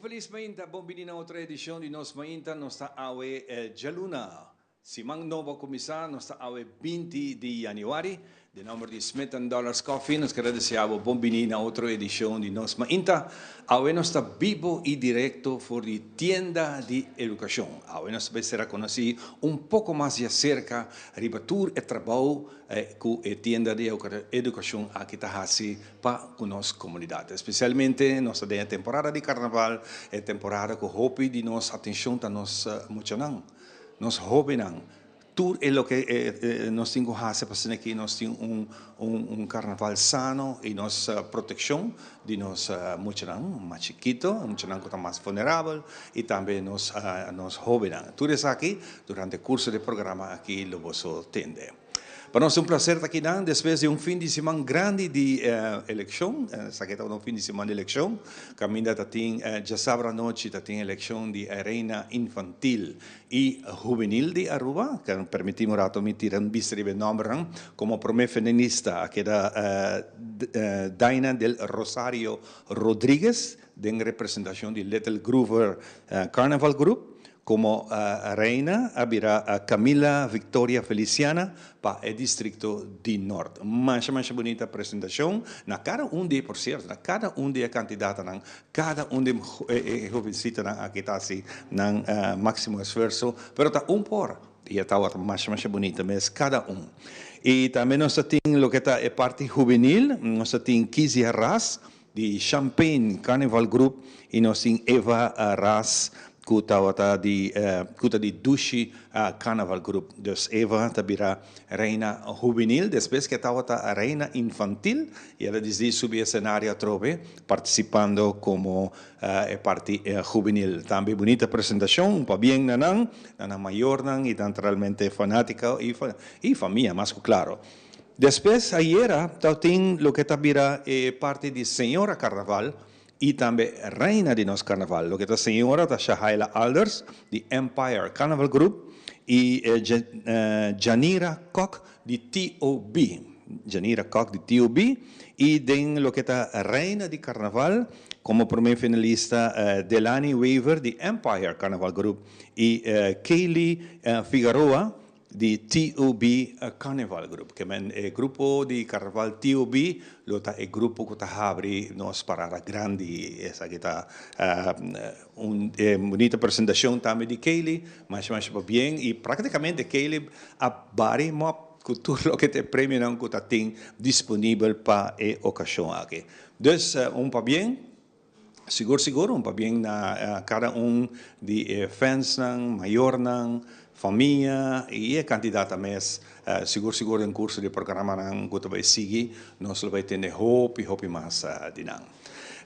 feliz mainta, buon na outra edição de Nos Mainta, nossa awe Jaluna. Simang novo começar, nossa awe 20 de januari, de número de Smith Dollars Coffee, nós queremos bom na outra edição de Nos Mainta. Awe está vivo e direto for de tienda de educação. Awe nós será conhecido pouco mais de cerca, ribatur e trabalho com a tienda de educação aqui para a nossa comunidade. Especialmente nossa temporada de carnaval, é temporada que hope de nossa atenção a nossa muchanan. Nós jovenang, tudo é o que nós temos que fazer para que nós temos carnaval sano e nossa proteção de nós muchanan mais chiquito, muchanan que está mais vulnerável e também nós jovenang. Tudo isso aqui durante o curso de programa aqui lo posso entender. Para nós é prazer estar aqui, depois de fim de semana grande de eleição, saqueta fim de semana de eleição, caminha tem, já sábado à noite, tem eleição de arena infantil e juvenil de Aruba, que permitimos a tirar vista de nome como primeira feminista, aqui da Daina del Rosario Rodrigues, em representação de Little Groover Carnival Group. Como reina, haverá Camila Victoria Feliciana para o distrito de Norte. Mais bonita apresentação. Na cada dia, por certo, na cada dia candidata, cada de jovencita aqui está assim, máximo esforço, pero está por. E está mais bonita, mas cada E também nós temos o que está a parte juvenil, nós temos Kizzy Arras, de Champagne Carnival Group, e nós temos Eva Arras, kuta di Dushi Carnaval Group. Dus Eva tabira reina juvenil, depois que tawata reina infantil, e ela desde subir cenário trove, participando como parte juvenil. Também bonita apresentação, bem nanang maior nang, e realmente fanática e família, mas claro. Depois, ayer, tem o que tabira parte de Senhora Carnaval, e também reina de nosso carnaval, o que é a senhora da Shahaila Alders, de Empire Carnival Group, e Janira Koch, de TOB. Janira Koch, de TOB, e tem o que é a reina de carnaval, como primeira finalista, Delani Weaver, de Empire Carnival Group, e Kaylee Figueroa, de TOB Carnival Group, que é o grupo de carnaval TOB, é o grupo que está abrindo nós para a grande, essa que está bonita apresentação também de Kaylee, mas bem, e praticamente Kaylee a vários tudo o que tem prêmio não que tem disponível para a ocasião aqui. Então, para bem, seguro, para bem na cada de fans maior família e candidata mais seguro em curso de programa que vai seguir, nós vai ter hope mais de não.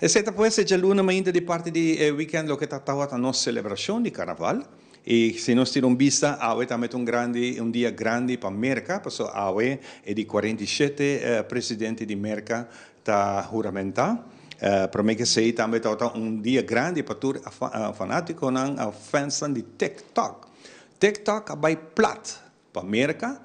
Essa depois é a luna ainda de parte de weekend, o que está a nossa celebração de carnaval. E se nós tiramos vista, AUE também é dia grande para a Merca, porque a AUE é de 47 presidente de Merca está juramentar. Para mim que sei também está dia grande para todos fanáticos e fãs de TikTok. TikTok vai plat para a América,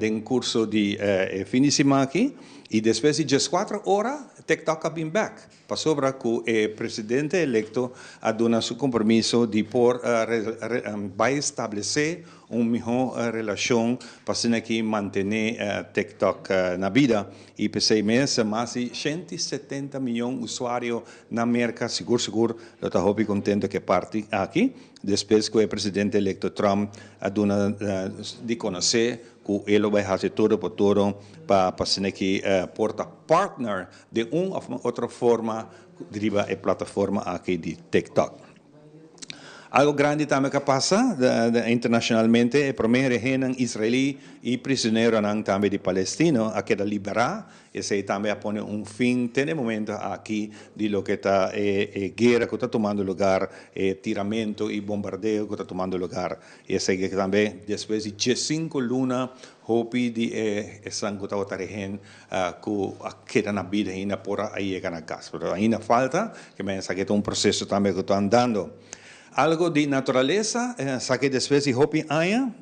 em curso de fim de semana aqui, e depois de 4 horas, TikTok vem back. Para sobra que o presidente eleito a dado seu compromisso de vai estabelecer melhor relação para que manter TikTok na vida. E por 6 meses, mais de 170 milhões de usuários na América, seguro, eu estou muito contente que parte aqui. Depois que o presidente eleito Trump a dado de conhecer que ele vai fazer tudo por tudo para que porta partner de uma ou outra forma deriva a plataforma aqui de TikTok. Algo grande também que passa internacionalmente é a primeira reina israelí e prisioneiro também de Palestina a que liberar e se também põe fim tem momento aqui de lo que está guerra que está tomando lugar, tiramento e bombardeio que está tomando lugar e sei que também depois de 5 lunas hope de essa que está região que queda na vida ainda por aí chegar na casa, mas ainda falta que me que é processo também que está andando. Algo de naturaleza, saqué después de Hopi Aya,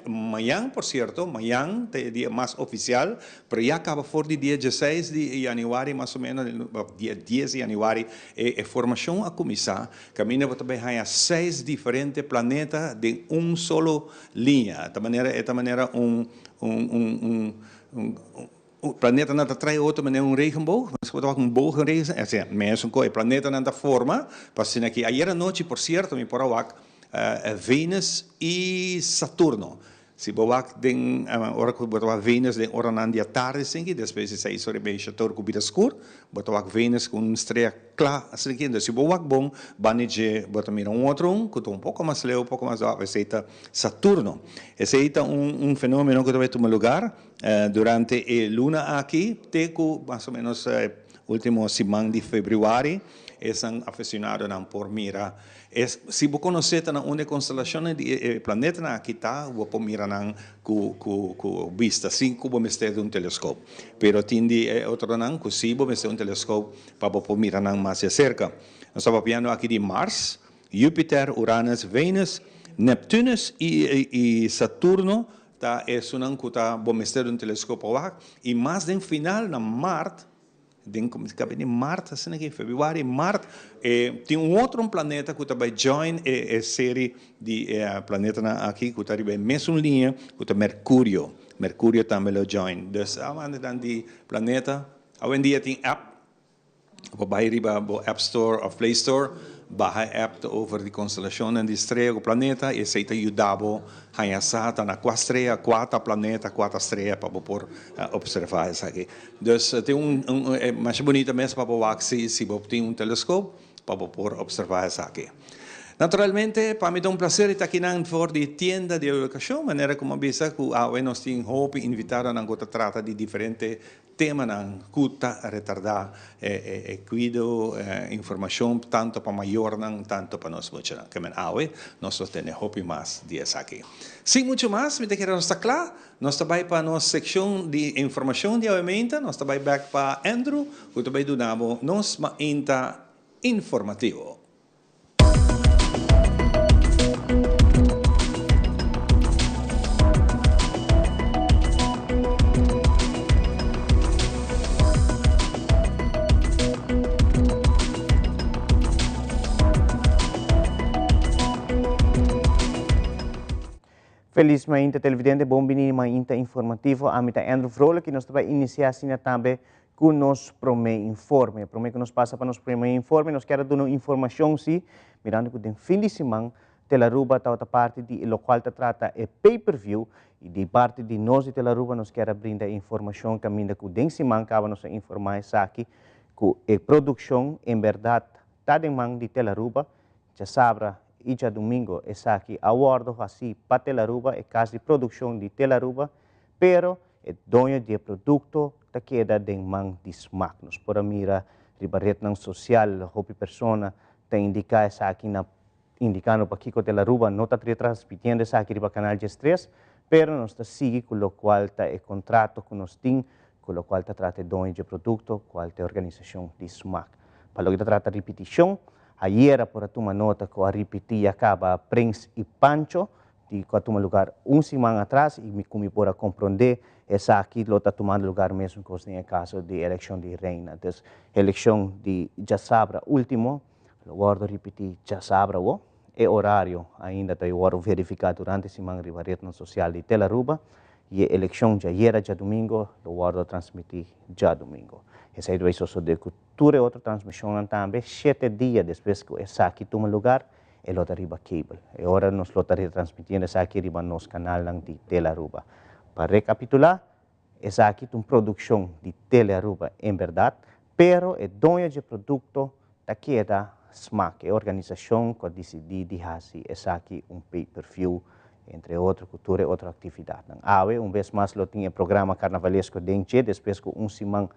mañana, por cierto, mañana, el día más oficial, pero ya acaba por el día 16 de januario, más o menos, el día 10 de januario, formación a comenzar, camina para também a 6 diferentes planetas de solo línea, de esta manera o planeta não atrai outra maneira regenboog, mas quando um boog regen, assim, mesmo com o planeta não forma, passando aqui, ayer à noite, por certo, me porá Vênus e Saturno. Se boak den ora que botar Vênus den ora na dia tarde sengi, depois de 6 horas meia chator com vida escuro, botar Vênus com estrela clara, assim que se boak bom, banije botar mira outro que pouco mais leu, pouco mais vai ser Saturno. Esse é fenômeno que vai tomar lugar durante a luna aqui, teco mais ou menos último semana de fevereiro, são aficionados por mira. Se você conhecer uma constelação de planeta aqui está, você mira com vista, sim, como mistério de telescópio. Pero tindi outro não, que se você telescópio para você mirar mais de cerca. Nós estamos vendo aqui de Mars, Júpiter, Uranus, Vênus, Neptunus e Saturno. Tá, é um que está bom mistério de telescópio lá. E mais no final, na Marte, em Marte, assim aqui, fevereiro, Marte, tem outro planeta que também join a série de planeta aqui, que está na mesma linha, que é Mercúrio. Mercúrio também lo join. Então, a de planeta, hoje em dia tem app, vai riba App Store ou Play Store, baixa app over de constelação de estrela do planeta e se te ajudava a estar na quatro planeta, quatro estrelas para poder observar isso aqui. Então, tem é mais bonito mesmo para poder se você tem telescópio para poder observar isso aqui. Naturalmente, para mim é prazer estar aqui na tienda de educação, maneira como avisa que nós temos hope invitar a que trata de diferentes temas na cuta retardar cuido informação tanto para maior tanto para nós mucho que nós temos hope mais dias aqui. Sem muito mais, me quero estar claro, nós também para nossa secção de informação de aumenta, nós também back para Andrew, que também donamos nos mainta informativo. Feliz mainta televidente, bom menino mainta informativo. A mim Andrew Vrolijk, que nós vai iniciar assim também com o nosso primeiro informe. Primeiro que nós passa para o nosso primeiro informe, nós queremos dar uma informação, sim, mirando que tem fim de semana, Telaruba está outra parte de local que trata é pay-per-view, e de parte de nós de Telaruba nós queremos brindar informação que ainda que tem semana acaba nos informar isso aqui, que a produção, em verdade, está de mão de Telaruba, já sabe, e já domingo está aqui awardo assim para Telaruba, é casa de produção de Telaruba, pero é dono de produto que queda de mão de SMAC. Nós por mira ribarret social, hopi persona, tem indicar essa aqui na indicando para que Telaruba não está transmitindo essa aqui para canal G3, pero nós está seguindo com o qual está o contrato que nós temos, com o qual está trata dono de produto, qual é a organização de SMAC. Para o que trata de repetição, ayer, por uma nota que eu repeti, acaba Prince e Pancho, que tomou lugar semana atrás, e como para compreender, essa aqui está tomando lugar mesmo que tem caso de eleição de reina. Então, eleição de já sabra último, eu vou repetir, já sabra, é horário ainda, eu vou verificar durante a semana de rede social de Telaruba, e a eleição já era já domingo, eu vou transmitir já domingo. Essa é a só de cultura e outra transmissão também, 7 dias depois que essa aqui toma lugar, é outra riba cable. E agora nós estamos transmitindo essa aqui riba nos canal de Telaruba. Para recapitular, essa aqui é uma produção de Telaruba em verdade, pero é dona de produto da queda SMAC, é a organização que decidiu de fazer essa aqui pay-per-view, entre outras cultura e outra atividade. Vez mais, eu tinha programa carnavalesco de Enche, depois que semana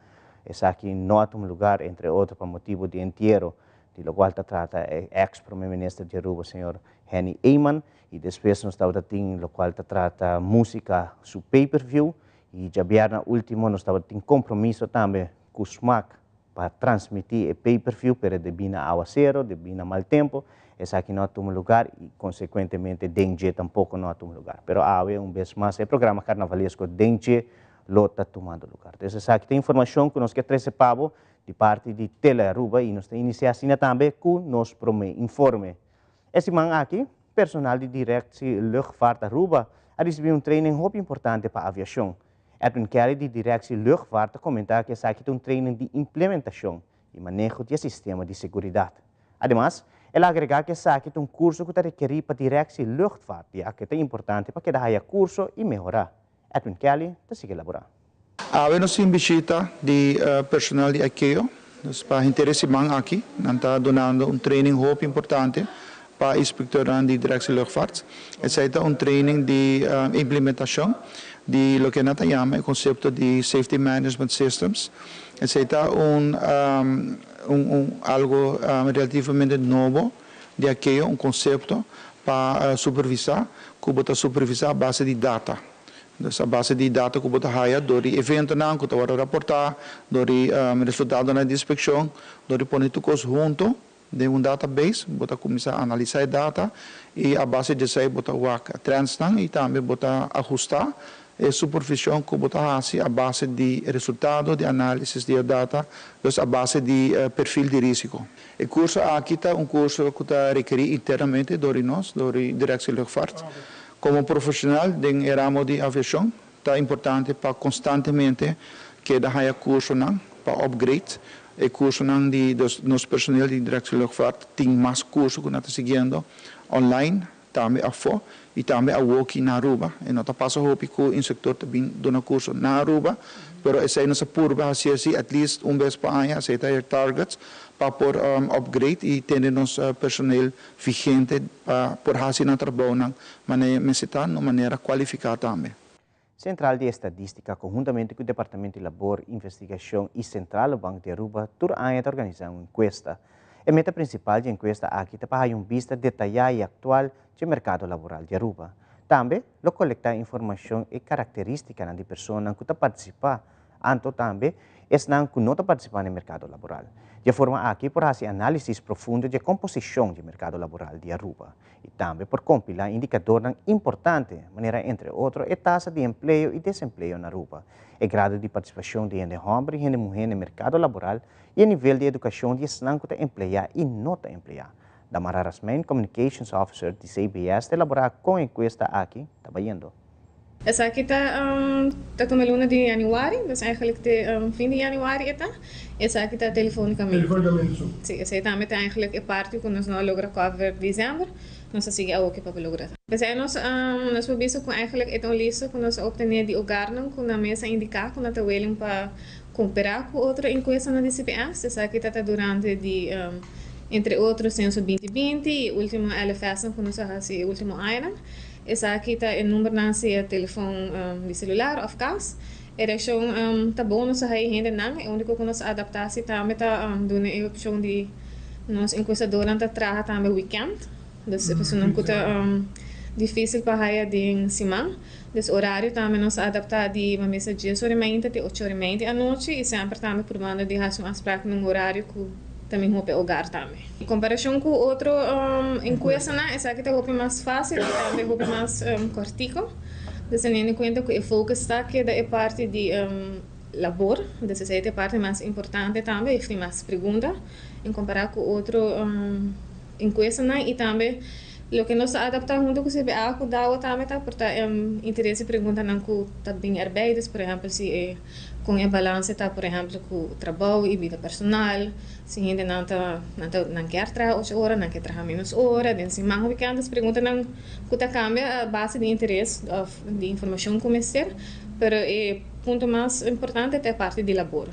essa aqui nota lugar, entre outros, por motivo de entierro, de lo qual trata o ex-primeiro-ministro de Aruba, senhor Henny Eyman, e depois nós estamos tendo lo qual trata música su pay-per-view, e já viernes último nós estamos tendo compromisso também com o SMAC para transmitir o pay-per-view, pero de bina aguacero, de bina mal tempo, Essa aqui não toma lugar e, consequentemente, dengue tampouco não toma lugar. Pero awe, vez mais, o programa carnavalesco dengue lota tomando lugar. Então, essa aqui tem informação que nós quer trazer para de parte de Telearuba e nós temos iniciado assim também com nos promete informe. Esse man aqui, personal de Direção Luchtvaart Aruba, a receber training muito importante para a aviação. Edwin Kelly de Direção Luchtvaart comentar que essa aqui tem training de implementação e manejo de sistema de segurança. Además, ela agrega que essa aqui tem curso que requer para a Direção Luchtvaart, e que é importante para que daí curso e melhorar. Edwin Kelly, te sigue elaborar. Nos visita de personal de ICAO, para interesse aqui, nós está donando training muito importante para inspector de Direção Luchtvaart. Esse é training de implementação de lo que nós chamamos o conceito de Safety Management Systems. Esse é algo relativamente novo de ICAO, conceito para supervisar, que bota supervisar a base de data. Essa base de dados que você haya dari evento nang que você reportar, dari resultado da inspeção, dari pôr tudo junto de database, você começar a analisar data e a base de isso você work transnang e também você ajustar a supervisão que você faz a base de resultado de análise de data, dus a base de perfil de risco. O curso aqui está curso que está requerido internamente dari nós, dari Direção Luchtvaart. Como profissional em ramo de aviação, é importante para constantemente que haya curso para upgrade. O curso de nosso personal de Direção Luchtvaart tem mais curso que nós estamos seguindo online, também a fora e também a work na Aruba. E nós passamos a que o instrutor também dá curso na Aruba, mas essa é nossa purba, assim, at least vez por ano, essa é targets para por upgrade e ter nosso personal vigente para por fazer nosso trabalho de maneira qualificada também. Central de Estadística, conjuntamente com o Departamento de Labor, Investigação e Central do Banco de Aruba, está organizando uma encuesta. A meta principal da encuesta aqui é para uma vista detalhada e atual do mercado laboral de Aruba. Também, coletar informação e características de pessoas que participam, anto também, que não participam no mercado laboral. De forma aqui, por fazer análise profunda da composição do mercado laboral de Aruba. E também por compilar indicadores importantes, maneira entre outros, a taxa de emprego e desemprego na Aruba, o grado de participação de homens e mulheres no mercado laboral e o nível de educação de que empregado e não empregado. Damara Rasmain, Communications Officer de CBS, elaborar com a encuesta aqui, trabalhando. Essa aqui está tomando luna de januari, dus eigenlijk de fim de januari está. Essa aqui está telefonicamente. Telefonicamente. Sim, essa também está eigenlijk a parte que nós não logra cover dezembro, nós seguimos a outra para lograr. Mas aí nós vamos com eigenlijk é listo que nós obter de ogarno com a mesa indicar que nós está willing para comparar com outra enquesta na DCPS. Essa aqui está durante de entre outros censo 2020 e último LFS que nós fazemos o último ano. Essa aqui está o número de telefone de celular of cas. A reação está bom, nós ainda não. É único que nós adaptamos também está dando a opção de nós enquestadores está trabalhando também weekend. Dus a pessoa não está difícil para ir de semana. Dus horário também nós adaptamos de uma mesa de 10h30 até 8h30 à noite e sempre também provando de fazer uma afspraak num horário que também roupa hogar também. Em comparação com outro enquesta, essa aqui está mais fácil, também roupa mais cortico. Então, tendo em conta que o foco está aqui da parte de labor, essa é a parte mais importante também, tem mais perguntas, em comparar com outro enquesta, e também o que nós adaptamos junto com o CBA, que dá também tá porque interesse pergunta não que tá bem arbeidos, por exemplo, se com a balança tá, por exemplo, com o trabalho e vida personal, se ainda não quer trabalhar 8 horas, não quer trabalhar menos horas, então se mais weekend as perguntas não que tá cambia a base de interesse de informação como ser, pero o ponto mais importante é a parte de labor.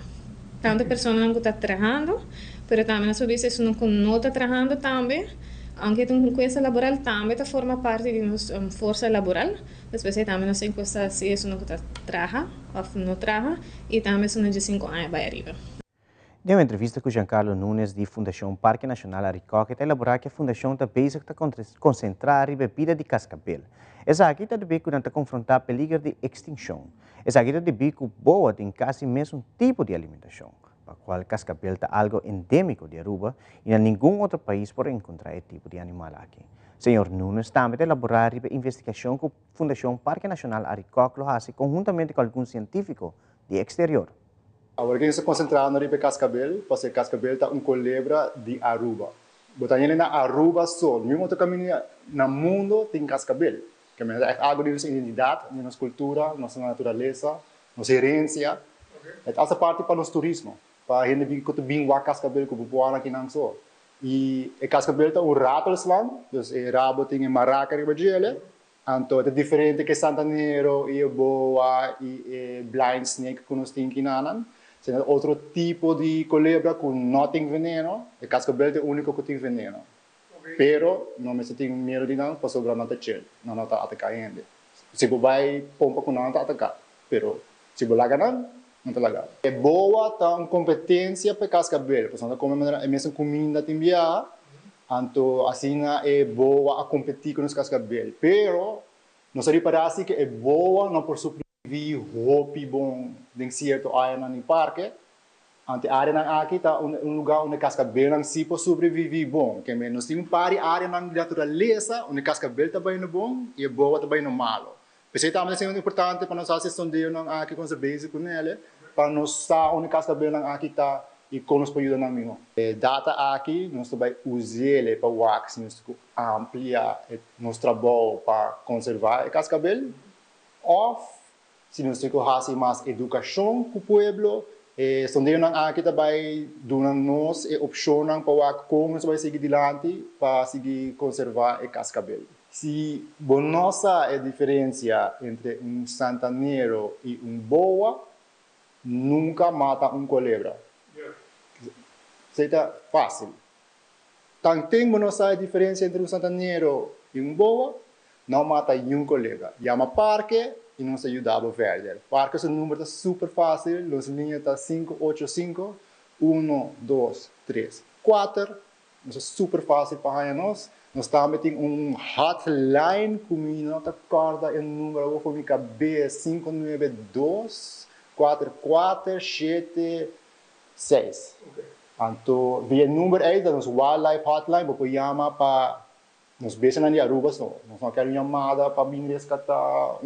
Tanto a pessoa não está trabalhando, pero também na sua vida se não está trabalhando também. Aunque a encuesta laboral também forma parte de nossa força laboral, depois também nossa encuesta se é não trabalha ou não trabalha e também são de 5 anos para arriba. Deu uma entrevista com Giancarlo Nunes de Fundação Parque Nacional Aricoca que está elaborar que a Fundação está basic está concentrar a bebida de cascabel. Essa aqui está de bico para confrontar peligro de extinção. Essa aqui está de bico boa tem quase mesmo tipo de alimentação. Para cual cascabel es algo endémico de Aruba y en ningún otro país por encontrar este tipo de animal aquí. Señor Nunes también elaborar una investigación con Fundación Parque Nacional Aricoclo hace conjuntamente con algún científico de exterior. Agora que se concentrar no cascabel, porque cascabel é culebra de Aruba. Botar ele na Aruba só, mesmo outro caminho no mundo tem cascabel. Que é algo de nossa identidade, de nossa cultura, nossa natureza, nossa herência. É essa parte para o turismo, para a gente vir com o cascabel que o aqui não só. E o cascabel é ratelslang, dus o rabo tem maraca de bagele. Então é diferente que santanero, e boa, e blind snake que nós temos aqui na Tem outro tipo de culebra que não tem veneno. O cascabel é o único que tem veneno. Pero não me tem medo de não, para sobrar não está chill, não está atacar ainda. Se você vai pompa com não está atacar, pero se você laga não está laga. É boa tá uma competência para cascabel, porque não come a mesma comida tem via, então assim é boa a competir com os cascabel. Pero não seria para assim que é boa não por sobreviver hopi bom em certo área no parque. Ante área aqui está lugar onde cascabel não se pode sobreviver bom. Que nós temos área na natureza onde cascabel está bem bom e boa está bem malo. Isso também é importante para nós fazer sondeio aqui com os base com ele, para nós saber onde cascabel aqui está e como nos pode ajudar mesmo. Data aqui nós também usar ele para wax, nós ampliar nosso trabalho para conservar o cascabel. Ou se nós temos que fazer mais educação com o povo. Sondeio aqui também dando-nos a opção para como nós vamos seguir adiante para seguir conservar o cascabel. Se nossa a diferença entre santanero e boa, nunca mata culebra. Isso é fácil. Tanto tem nossa a diferença entre santanero e boa, não mata culebra. Chama parque e nos ajudava a ver. Parque é um número super fácil, as linhas estão 585, 1, 2, 3, 4. É super fácil para nós. Nós também temos hotline, como não recorda o número, vou me cabeça, 592 4476. Então, via número aí, nos wildlife hotline, vou chamar para nos beijos na Aruba só. Nós não queremos chamada para vir resgatar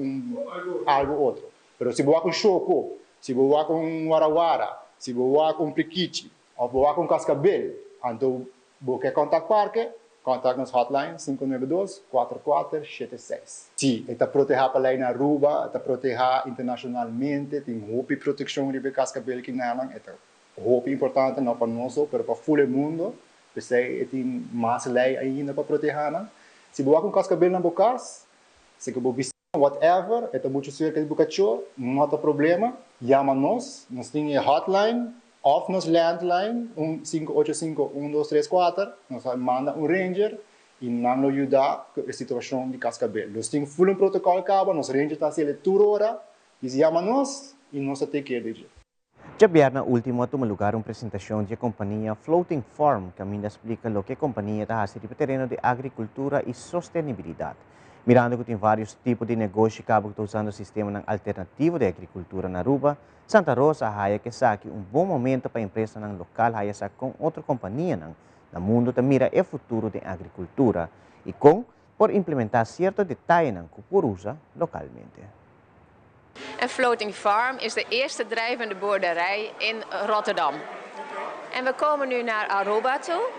algo outro. Mas se voar com choco, se voar com warawara, se voar com priquichi, ou voar com cascabel, então vou querer contato parque, contato nos hotline 592-4476. Sim, está proteger para lá na Aruba, está proteger internacionalmente, tem roupa de proteção de cascabel aqui na Aruba, é roupa importante não para nós, mas para o mundo. Você tem mais lei ainda para proteger. Se você com cascabel na boca, se você vestir whatever, é muito cerca de bocacho, não tem problema. Chama nós temos hotline, ou nos landline, 585-1234, nós manda ranger e nos ajuda com a situação de cascabel. Nós temos full protocolo cabo, nos ranger está sendo toda hora, e chama nós e nós take care de. Ya viernes último tuvo lugar una presentación de la compañía Floating Farm, que me explica lo que la compañía hace en el terreno de agricultura y sostenibilidad. Mirando que tiene varios tipos de negocios que están usando el sistema alternativo de agricultura en Aruba, Santa Rosa haya que saque un buen momento para empresas local haya con otra compañía en el mundo que mira el futuro de agricultura y por implementar ciertos detalles que por usa localmente. En Floating Farm is de eerste drijvende boerderij in Rotterdam. En we komen nu naar Aruba toe.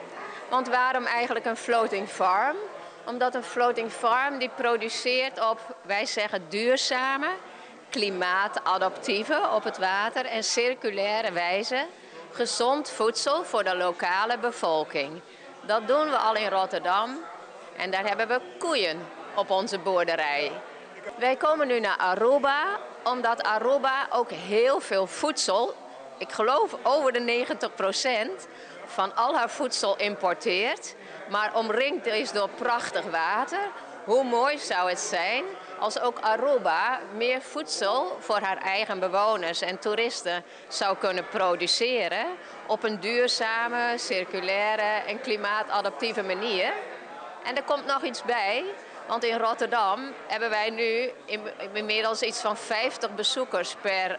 Want waarom eigenlijk een floating farm? Omdat een floating farm die produceert op, wij zeggen duurzame, klimaatadaptieve op het water en circulaire wijze gezond voedsel voor de lokale bevolking. Dat doen we al in Rotterdam en daar hebben we koeien op onze boerderij. Wij komen nu naar Aruba, omdat Aruba ook heel veel voedsel, ik geloof over de 90% van al haar voedsel importeert, maar omringd is door prachtig water. Hoe mooi zou het zijn als ook Aruba meer voedsel voor haar eigen bewoners en toeristen zou kunnen produceren op een duurzame, circulaire en klimaatadaptieve manier. En er komt nog iets bij. Want in Rotterdam hebben wij nu inmiddels iets van 50 bezoekers per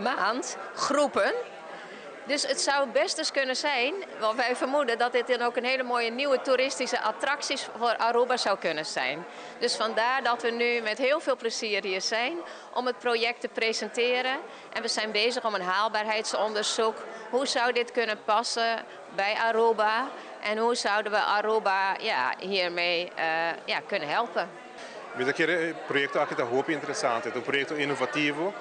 maand, groepen. Dus het zou best eens kunnen zijn, want wij vermoeden dat dit dan ook een hele mooie nieuwe toeristische attractie voor Aruba zou kunnen zijn. Dus vandaar dat we nu met heel veel plezier hier zijn om het project te presenteren. En we zijn bezig om een haalbaarheidsonderzoek. Hoe zou dit kunnen passen bij Aruba? En hoe zouden we Aruba hiermee kunnen helpen? O projeto aqui está muito interessante, é um projeto inovativo,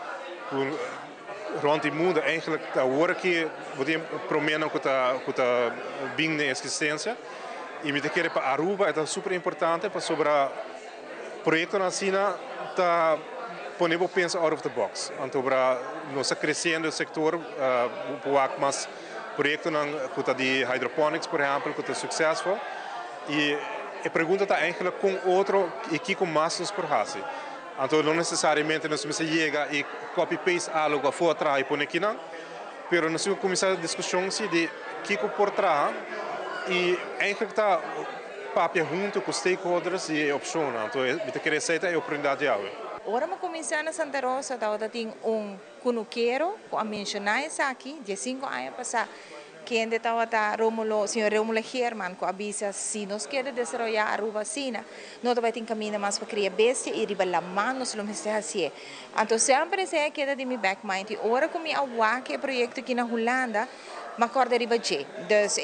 rond die mundo eigenlijk da hora que você promena que tá bem na existência. E me querer para Aruba é super importante para sobre projeto na China tá ponível pensar out of the box. Então para nós crescendo o setor pouco mais projeto na que de hydroponics, por exemplo, que é successful. E a pergunta está eigenlijk com outro e que com mais nos por fazer. Então não necessariamente nós vamos chegar e copy-paste algo for atrás e pôr aqui não, mas nós vamos começar a discussão de que por trás e eigenlijk está papel junto com stakeholders e opção. Então me querer aceitar é a oportunidade de algo. Ora me começar na Santa Rosa, tá tem cunuqueiro que a mencionar isso aqui, de 5 anos passar. Quem estava o senhor Rómulo Herman, que avisa se nós queremos desenvolver Aruba Sina, nós vamos ter caminho mais para criar bestia e riba la mano nós vamos fazer. Então sempre se queda de mi back mind. Ora como eu que projeto aqui na Holanda, me acorda riba je. Dus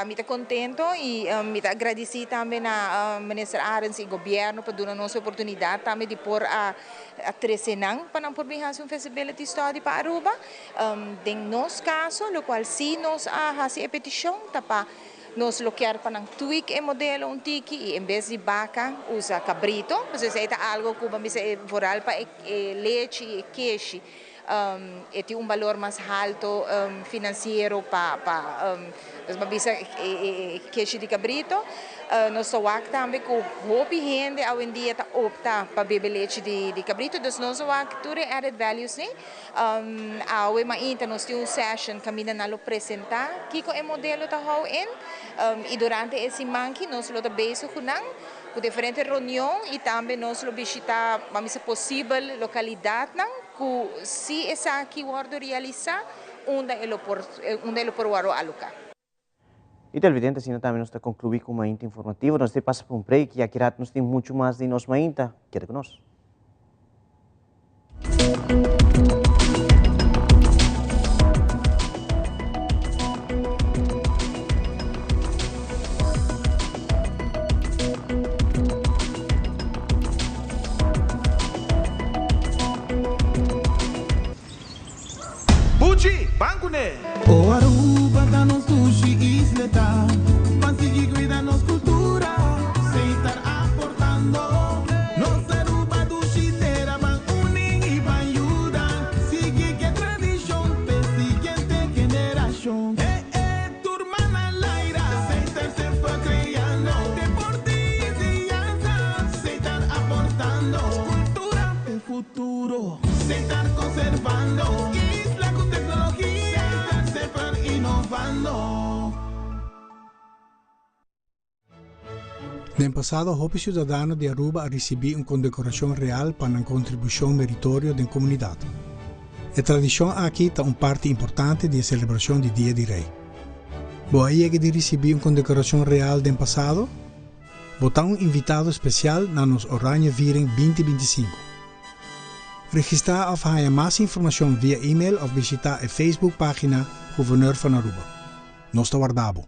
me está contento e me está agradecido também a ministro Arens e governo para dar nossa oportunidade também de pôr a tresenang para por fazer feasibility study para Aruba. Em nosso caso, o qual se nós fazer a petição, para nós loquear para tweak o modelo tiki e em vez de vaca usa cabrito, porque isso é algo que vamos foral para leite e queijo. Tem valor mais alto financeiro para queijo de cabrito. Nós somos também com hobby gente hoje em dia opta para beber leite de cabrito. Então nós somos tudo added values né. Hoje mais nós temos session caminha na lo apresentar que o modelo está e durante esse manque nós lo beijo com diferentes reuniões e também nós lo visitar se possível localidade que se essa aqui guardo realizar onde ele por alocar. E televidentes, assim também nós está concluir com uma inta informativa, nós passa por break e aqui nós tem muito mais de nós mainta, queda conosco. Banco né? O Aruba da nos sushi isleta, consegui cuidar nos cultura, sem estar aportando. Nos Aruba do Chitera van uning e van ayudar, sigue que tradição, pe siguiente generação. Turma na laira, sem estar sempre criando, deporte e criança, sem estar aportando. Cultura é futuro, sem estar conservando. Nel passato, Hopi Ciudadano di Aruba ricevì una condecorazione reale per una contribuzione meritoria della comunità. La tradizione aqui è una parte importante della celebrazione di Dia di Rei. Voi che ricevì una condecorazione reale nel passato? Vota un invitato speciale na nos Oranje Viering 2025. Registrar of haya más información via e-mail of visita a Facebook-pagina Gouverneur van Aruba. Nos te guardamos.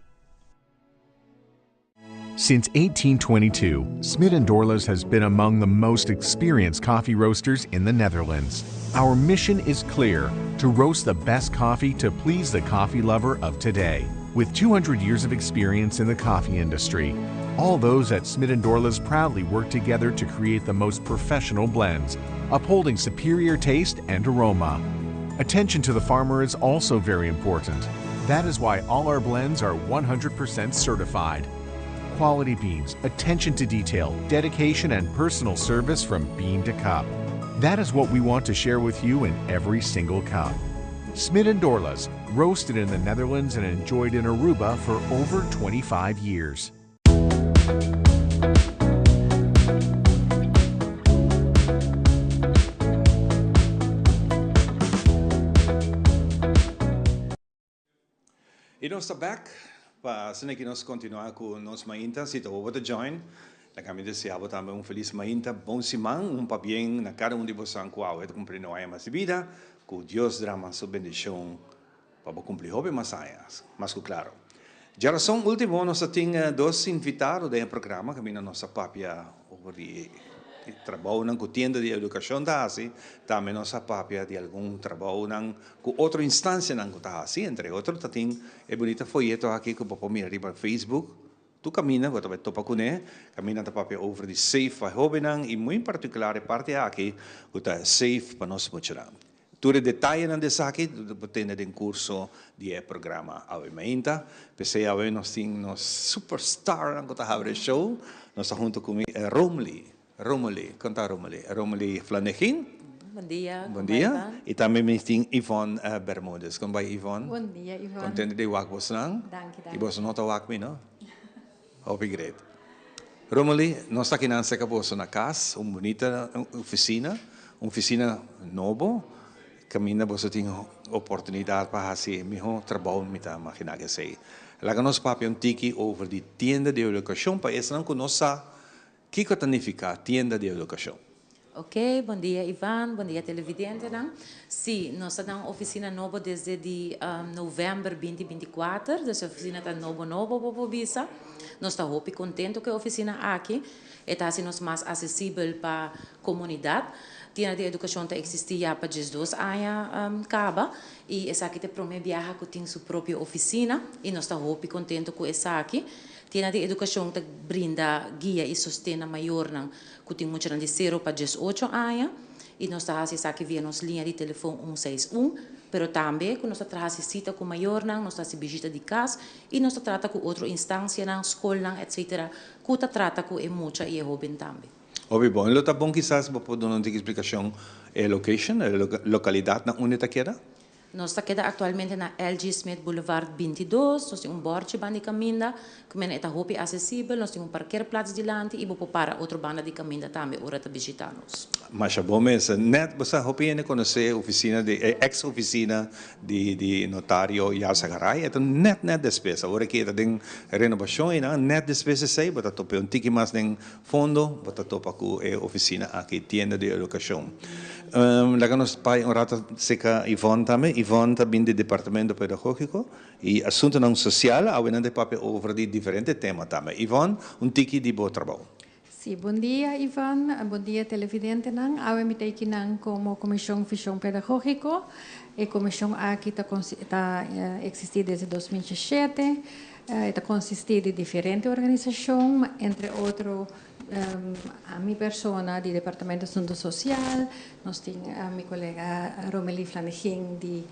Since 1822, Smit & Dorlas has been among the most experienced coffee roasters in the Netherlands. Our mission is clear: to roast the best coffee to please the coffee lover of today. With 200 years of experience in the coffee industry, all those at Smit & Dorlas proudly work together to create the most professional blends, upholding superior taste and aroma. Attention to the farmer is also very important. That is why all our blends are 100% certified. Quality beans, attention to detail, dedication, and personal service from bean to cup. That is what we want to share with you in every single cup. Smit & Dorlas, roasted in the Netherlands and enjoyed in Aruba for over 25 years. nós estamos back para que nós continuar com nós mainta, se tu over join, na kami deseava também feliz mainta, bom semana, para bem na cada de vocês com a cumprir a mais vida, com Deus drama sua bendição para cumprir hobby mais mas claro. Já são último nós temos dois invitados do programa, que na nossa papia over trabalho com tienda de educação da assim, também nossa papia de algum trabalho com outra instância que tá assim, entre outros, tem é bonita folheto aqui que pode mirar no Facebook. Tu camina, você vai topar com ele, camina da papia over de safe para jovem e muito particular a parte aqui, que tá safe para nós mostrar. Tudo detalhe dessa aqui, tu tem um curso de programa avementa, pensei a nós temos superstar que tá havendo show, nós junto com Romeli, conta Romeli Flanegin. Bom dia. Bom dia. E também tem Yvonne Bermúdez. Como vai Yvonne? Bom dia, Yvonne. Contente de wak vos lang? Danke. E vos nota wak me, no? Hope great. Romeli, nós está aqui na vos na casa, uma bonita oficina nova. Camina vos tem oportunidade para fazer melhor trabalho, me tá imaginar que sei. Lá que nós papi tiki over de tienda de educação, para isso não conosco. O que significa tienda de educação? Ok, bom dia Ivan, bom dia televidente. Sim, nós estamos na oficina nova desde novembro 2024, essa oficina está nova para Visa. Nós estamos muito contentes com a oficina aqui, está assim mais acessível para a comunidade. Tienda de educação está existindo já para 2 anos, e essa aqui promete viajar que tem sua própria oficina, e nós estamos muito contentes com essa aqui. Tienda de educação que brinda guia e sustenta maior que tem muito de 0 para 18 anos e nós estamos aqui via nossa linha de telefone 161, mas também quando nós trazemos cita com maior nós trazemos visita de casa e nós tratamos com outra instância escola etc. que trata com muita e jovem também. Óbvio, bom. Então, tá bom quizás para dar uma explicação location, localidade na onde está queda? Nós estamos atualmente na LG Smith Boulevard 22, nós temos bordje de caminho, que é muito acessível, nós temos parkeerplaats delante e vamos para outra banda de caminho também, para visitar-nos. Mas é bom mesmo, net, você hope conhecer oficina de ex-oficina de notário Yasa Garay, então net despesa, agora que tem renovação e net despesa sei, bota tope um tiki mais em fundo, bota topa com a oficina aqui, tienda de educação. Lá nós pai um rato seca Yvonne também. Yvonne também do departamento pedagógico e assunto não social, há de papel over de diferentes temas também. Yvonne, tiki de bom trabalho. Sim, bom dia Yvonne, bom dia televidente. Eu me tenho aqui como Comissão Fissão Pedagógico. A comissão aqui está existindo desde 2017. Está consistindo de diferentes organizações, entre outros a minha pessoa do Departamento de Assunto Social, nós temos a minha colega Romeli Flanegin de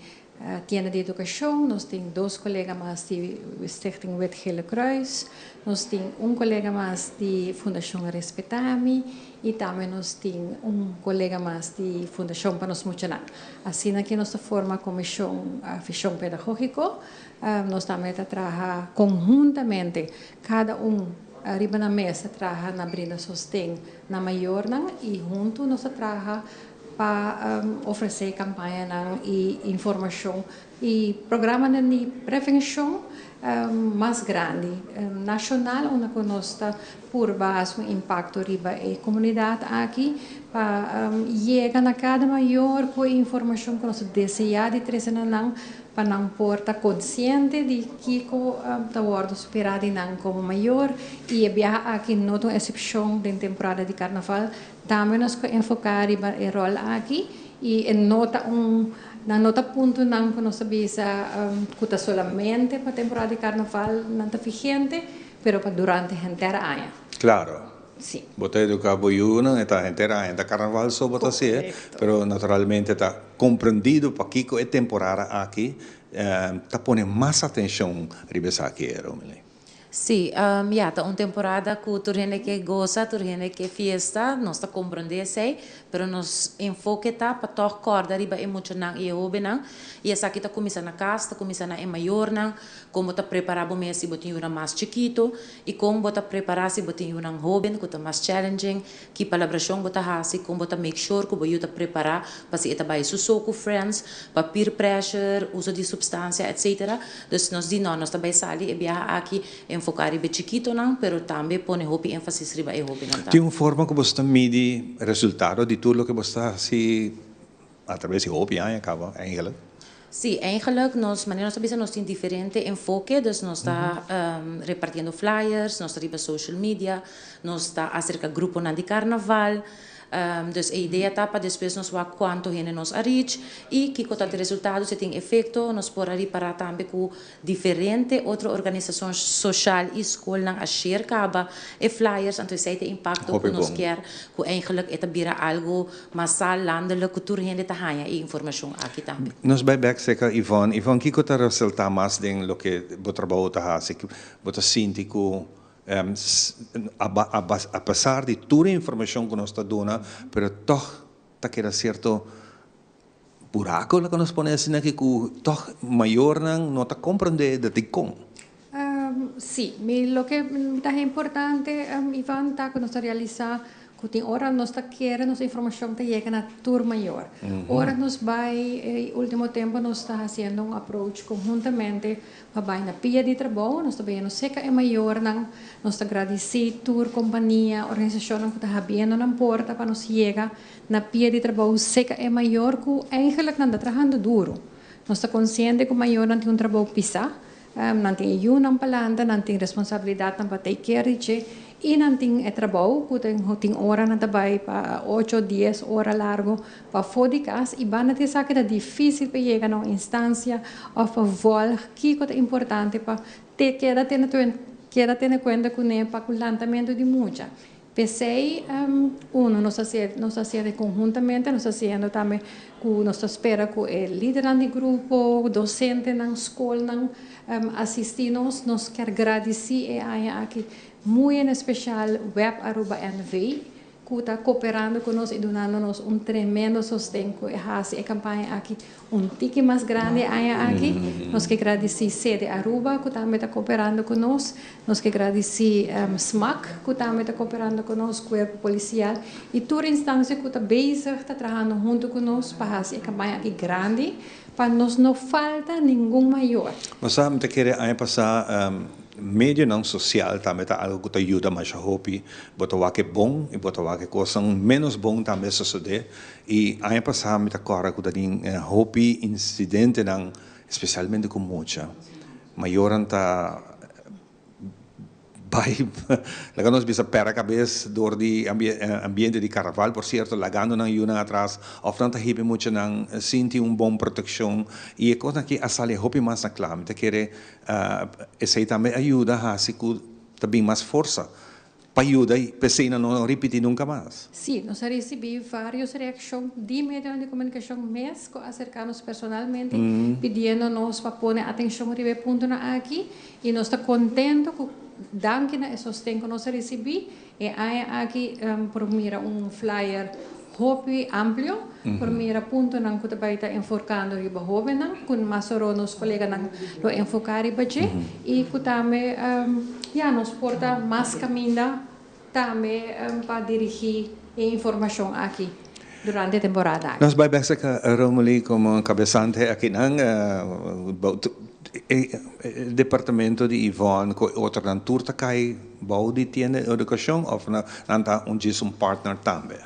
Tienda de Educação, nós temos 2 colegas mais de Stichting Wit Gele Kruis, nós temos colega mais de Fundação Respetami e também nós temos colega mais de Fundação para nos Mocionar. Assim aqui nós formamos a Comissão Fissão Pedagógico, nós também trabalhamos conjuntamente, cada arriba na mesa trabalha na brinda sostém na maior e junto nós trabalha para oferecer campanha e informação e programa de prevenção mais grande nacional onde nós está por base do impacto riba a comunidade aqui para chegar na cada maior com a informação que nós desejamos de trazer para não porta consciente de que está sendo superado como maior e a aqui não tem exceção da temporada de carnaval também nós enfocar o rol aqui e na nota ponto não que nós sabemos que solamente para a temporada de carnaval não está vigente, mas para durante a inteira ano. Claro. Sim. Bota educar boiuna, está inteira ano, carnaval só bota assim, pero naturalmente está compreendido para que é temporada aqui, está pondo mais atenção ribesa aqui, Romeli. Sí, ya, tá uma temporada que tu gente que goza, tu gente que fiesta, nós tá compreender sei, pero nos enfoque tá para tocar corda riba emocional e hobby não, e essa aqui tá começando na casa, tá começando em maior não, como tá preparar o mês se botar uma mais chiquito e como tá preparar se botar uma hobby que tá mais challenging, que palabração botar hasi, como tá make sure que botar preparar para se etabai susoku friends, para peer pressure, uso de substância, etc. Dus nós di nós tá vai sair e viajar aqui enfocar riba chiquito não, pero também põe hobby ênfasis riba e hobby não. Tem uma forma que você mede o resultado de tudo que você se através de hobby acaba eigenlijk. Sim, eigenlijk nós temos diferente enfoque, dus nós está repartindo flyers, nós está riba social media, nós está acerca grupo na de carnaval. Dus a ideia está para depois nós ver quanto gente nos reach e que quanto de resultado se tem efeito, nós podemos reparar também com diferente outras organizações sociais e escola a share caba e flyers, então isso tem impacto que nós quer que eigenlijk é vira algo massal landelijk que toda gente tá ganha e informação aqui também. Nós vai back seca Yvonne, que quanto resulta mais den lo que o trabalho tá hasi, que bota sinti que a pesar de toda a informação que nós está dando, pero toch está queda certo buraco que nós põe assim que toch maior não está compreendendo de como. Sí, lo que es importante, Iván, está que nos realiza que ahora nos quiere nuestra información te llega a tour mayor. Ahora nos va, último tiempo nos está haciendo un approach conjuntamente para na pia de trabalho, nos está viendo seca é maior, nos está agradecido tour companhia, organização que está abrindo na porta para nos chegar na pia de trabalho seca é maior que eigenlijk não está trabalhando duro. Nos está consciente que maior não tem trabalho pisar, não tem ajuda para lá, não tem responsabilidade para take care de e não tem trabalho, tem hora na trabalho para 8, 10 horas largo para fora de casa e vai ter sabe que é difícil para chegar a uma instância ou para voltar que é importante para ter ter conta com ele para o lançamento de muita. Pensei, nós fazemos conjuntamente, nós fazemos também com nós espera com o líder do grupo, docente na escola, assistir-nos, nós quer agradecer aqui muito em especial web@NV, que está cooperando conosco e dando-nos tremendo sustento e campanha aqui tique mais grande aqui. Nós que agradecer sede Aruba, que também está cooperando conosco. Nós que agradecer SMAC, que também está cooperando conosco, Corpo Policial. E toda instância que está está trabalhando junto conosco para fazer a campanha aqui grande, para nós não falta nenhum maior. Mas sabe, te querer passar media não social também tá algo que ajuda mais a hobby, botar que bom e botar que coisa menos bom também suceder e aí passar me tá cora que tem hobby incidente não especialmente com muita maior tá vai lá nós bisa pera cabeça door die ambiente de carnaval por cierto lagando na yuna atrás ofrenda hibe muito não senti bom proteção e é coisa que a sala hobby mais na clame te querer esse também ajuda a se também mais força para ajudar e pensei não repetir nunca mais. Sim, nós recebemos várias reações de meios de comunicação mesmo acercarnos personalmente pedindo-nos para pôr atenção ribe ponto na aqui e nós está contento com danke na sustento que nós recebemos e aí aqui por mira flyer hobby amplo por mira ponto nang kuta baita enfocando riba hobby nang kun masoro nos colega nang lo enfocar riba e kutame nos porta mais caminho também para dirigir a informação aqui durante a temporada. Nós vai pensar que Romoli como cabeçante aqui nang departamento de Yvonne com outra natureza cai bau de tienda educação ou nanta um partner também.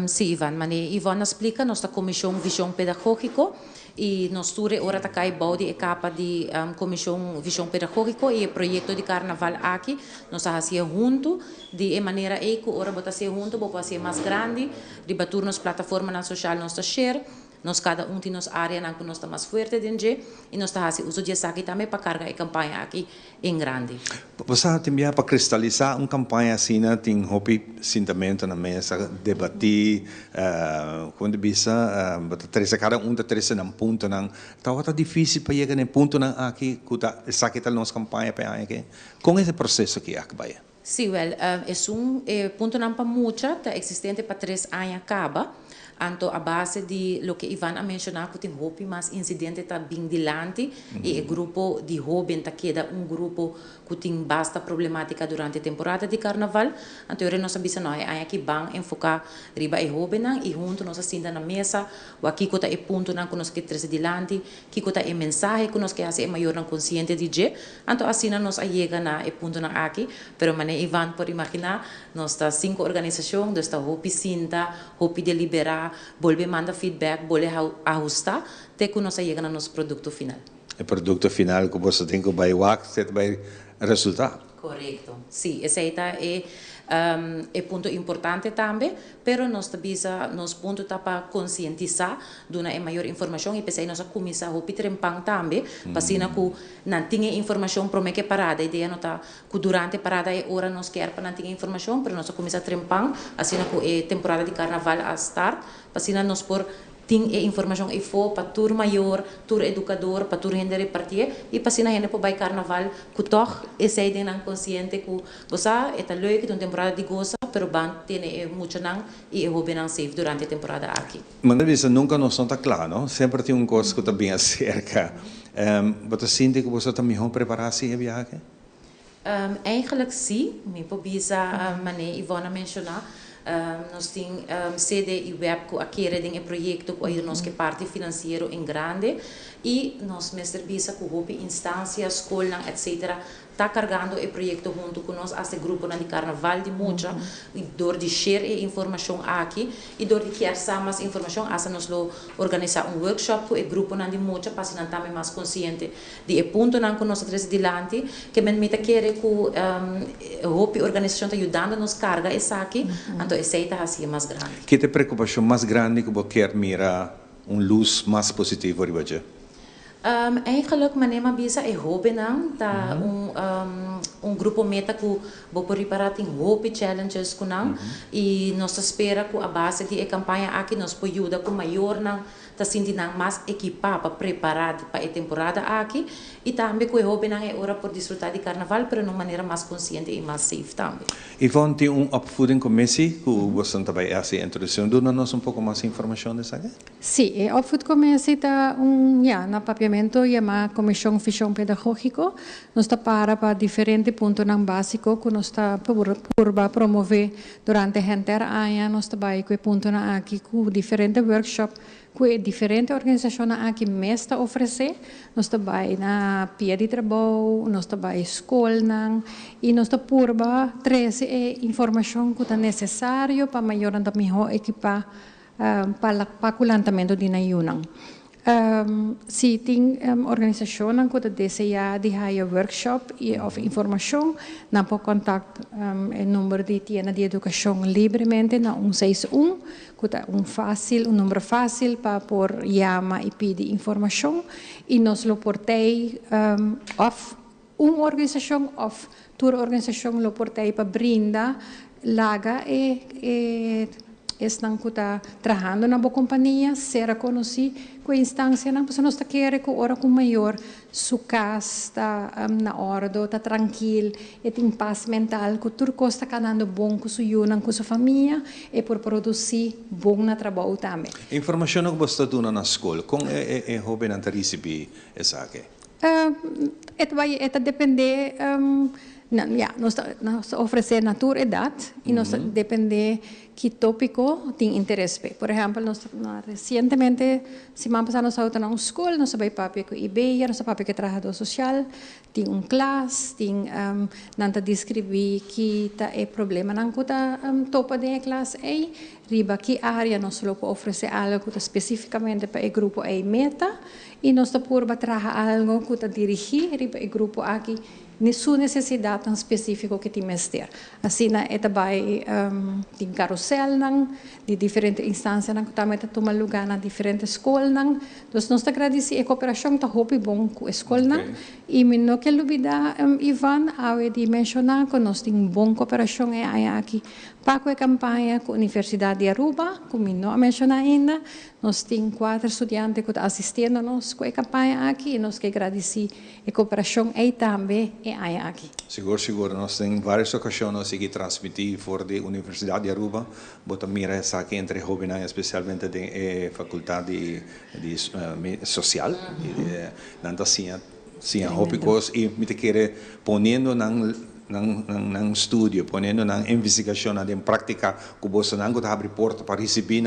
Sim, Ivan, mas Yvonne explica nossa comissão visão pedagógico e nós ture ora takai bau de capa de comissão visão pedagógico e projeto de carnaval aqui nós fazia junto de maneira que ora botar se junto para ser mais grande de baturnos plataforma na social nós share nós cada tem nos área na que nós está mais forte dentro e nós está fazendo uso de aqui também para carregar a campanha aqui em grande. Você tem para cristalizar uma campanha assim, tem hopi sentimento na mesa, debatir, quando bisa, teresa cada teresa nang ponto nang, tawa difícil para chegar nang ponto nang aqui, kuta sakit al nos campanha para aqui. Com esse processo aqui akbaya. Sí, well, es un punto não para mucha, está existente para 3 anos acaba. Anto a base de lo que Ivan a mencionar que tem hopi mas incidente está bem dilante e o grupo de jovem está queda grupo que tem basta problemática durante a temporada de carnaval. Anto eu nós sabemos não é aqui bang enfocar riba e jovem e junto nós assinda na mesa o aqui que está e ponto não que nós que treze dilante que está e mensagem que nós que hace maior não consciente de je. Anto assim nós a chega na e ponto não aqui, pero mané Ivan por imaginar nós está 5 organizações, nós está hopi sinta, hopi deliberar volver manda feedback, volver ajustar, até que nós chegamos no nosso produto final. O produto final que você tem que vai você vai resultado. Correto. Sim, esse é ponto importante também, pero nós tabisa nos ponto tá para conscientizar, dona maior informação e pensei nós a começar o pitrempang também, pasina ku não tinha informação para que parada, a ideia não tá que durante parada é hora nós quer para não tinha informação, pero nós a começar trempang, assim ku temporada de carnaval a start, pasina nós por tem informação e for para tour maior, tour educador, para tour gente repartir e para sina gente para carnaval que toch esse aí não consciente que você é tá leuk de temporada de goza, pero ban tem muito não e eu bem não safe durante a temporada aqui. Mas na vez nunca nós não tá claro, não? Sempre tem coisa que está bem acerca. Você sente que você está melhor preparado-se a viagem? Eigenlijk sim, me pobisa mané Ivana mencionar. Nós temos sede e web que aqui é projeto que nós que parte financeiro em grande e nós me serviço com instância, escola, etc. Está carregando o projeto junto com nós, esse grupo de carnaval de Mucha, e door de share a informação aqui, e door de querer mais informação, assim nós organizar workshop com o grupo de Mucha, para se não também mais consciente de o ponto que nós trazemos dilante, que me quer que a organização está ajudando nos carga essa aqui, então essa está assim mais grande. Que te preocupação mais grande que você quer mirar luz mais positiva ribaja? Eigenlijk manema bisa e hope nang ta grupo meta ku bo preparar tem hope challenges ku nang e nós espera ku a base de campanha aqui nós po ajuda ku maior nang ta sindi nang mais equipado para preparar para a temporada aqui e também ku hope nang é hora por desfrutar de carnaval pero de maneira mais consciente e mais safe também. Ivan tem opvoeding commissie que você também essa introdução dá nós pouco mais informação dessa aqui? Sim, a opvoeding commissie tá na papiamento chamado Comissão Fishão Pedagógico, nós está para diferentes pontos básicos que nós está por promover durante a inteira ano, nós está vai com pontos aqui com diferentes workshops que diferentes organizações aqui mesmo oferecer, nós está vai na pia de trabalho, nós está vai escola e nós está por trazer informação que é necessário para melhorar melhor equipar para o lançamento de nayunang. Se tem organizações que desejam de workshop of informação, não pode contactar o número de tienda de educação livremente na 161, que é número fácil para por chamar e pedir informação e nós lo portei of uma organização of toda organização lo portei para brindar laga estão trabalhando na boa companhia, ser conhecido com a instância, não, porque nós queremos que hora com maior sua casa está na ordem, está tranquilo, e tem paz mental, que tudo está ganhando bom com sua união, com sua família, e por produzir bom no trabalho também. Informação que você está dando na escola, como é jovem a receber essa aqui? Depende. Nós oferecemos na tua idade e nós depende que tópico tem interesse. Por exemplo, recentemente, semana passada, nós estamos na escola, nós sabemos que IBEA, nós sabemos que é trabalhador social, tem classe, tem nanta descrever que é problema, não que topa de classe é, riba que área nós podemos oferecer algo especificamente para o grupo meta e nós estamos por trabalhar algo que dirigir riba o grupo aqui ni sua necessidade específica que tem mestre. Assim, é também tem carrossel de diferentes instâncias que também toma lugar na diferentes escolas. Então, nós agradecemos a cooperação está muito bom com a escola. E não quero olvidar, Ivan, ao de mencionar que nós temos boa cooperação aqui para a campanha com a Universidade de Aruba, como não mencionar ainda. Nós temos 4 estudantes que estão assistindo a nós com a campanha aqui e nós queremos agradecer a cooperação aí também aqui. Seguro. Nós temos várias ocasiões que transmitir fora da Universidade de Aruba, bota mira essa aqui entre jovens, especialmente da faculdade de social, nanta sim, hópicos e me te quer ponendo nang estudio, ponendo nang investigação, em prática, que você não está abrindo porta para receber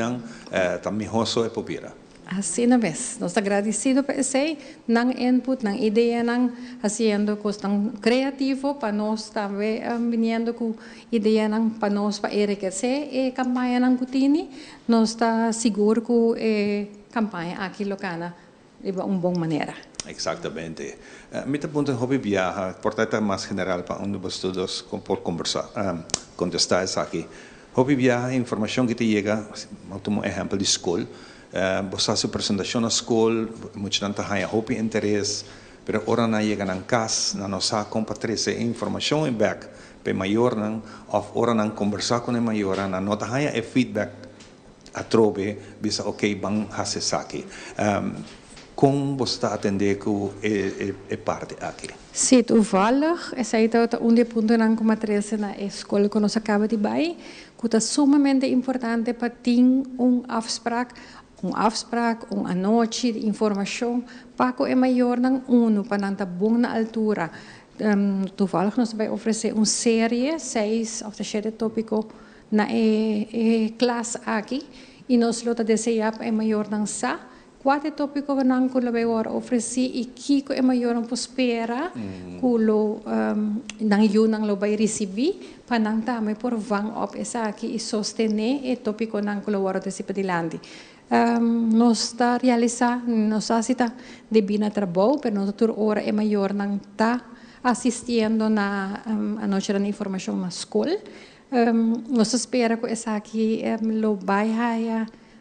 também rosto e popira. Assim na vez, nós agradecidos por esse nang input, nang ideia, nang fazendo coisas tão criativo para nós também vindo com ideia nang para nós para enriquecer a campanha nang Kutini, nós está seguro que a campanha aqui locana de uma boa maneira. Exatamente. Me te ponto em hobby viaja, portanto mais general para onde você todos por conversar, contestar isso aqui. Hobby viaja, informação que te chega, como exemplo de escola, você faz a apresentação na escola, muitos não têm hobby interesse, mas ora não chega na casa, na nossa compatrice informação em back, para maior não, ou ora não conversar com o maior, não nota há feedback a trobe, bisa ok bang hasesaki. Como você está atendendo com a parte aqui? Sim, toevallig. Essa é um ponto na comatrice na escola que nós acabamos de vai, que é sumamente importante para ter afspraak, uma noite de informação para que é maior não para não estar bom na altura. Toevallig nós vai oferecer uma série, 6 of the 7 tópicos na classe aqui, e nós lota desejar é maior não sa. 4 tópicos que nós vamos oferecer e que é maior não espera que lo não eu não lo vai receber para não também por vang op essa aqui e sostener o tópico não que lo vamos receber dilante. Nós está realizando, nós está de bem trabalho, mas nós hora é maior não está assistindo na a noite da informação na escola. Nós espera que essa aqui lo vai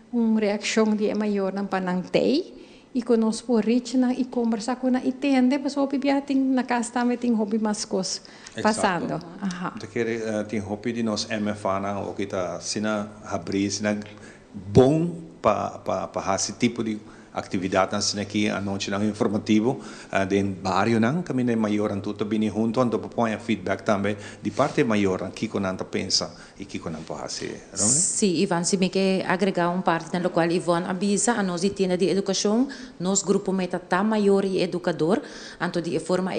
uma reação de maior na panangtei e conosco rich na e conversar com na entende mas hobby tem na casa também tem hobby mais coisas passando. Te quer tem hobby de nós MFA na o que tá sina abrir sina bom para esse tipo de atividade nós aqui a noite não informativo de barrio não caminho maior an tudo bem junto ando põe feedback também de parte maior aqui com nanta pensa e que com não pode ser. Sim, Ivan, se me quer agregar parte na qual Ivan avisa a nós de de educação, nos grupo meta tá maior e educador, anto de forma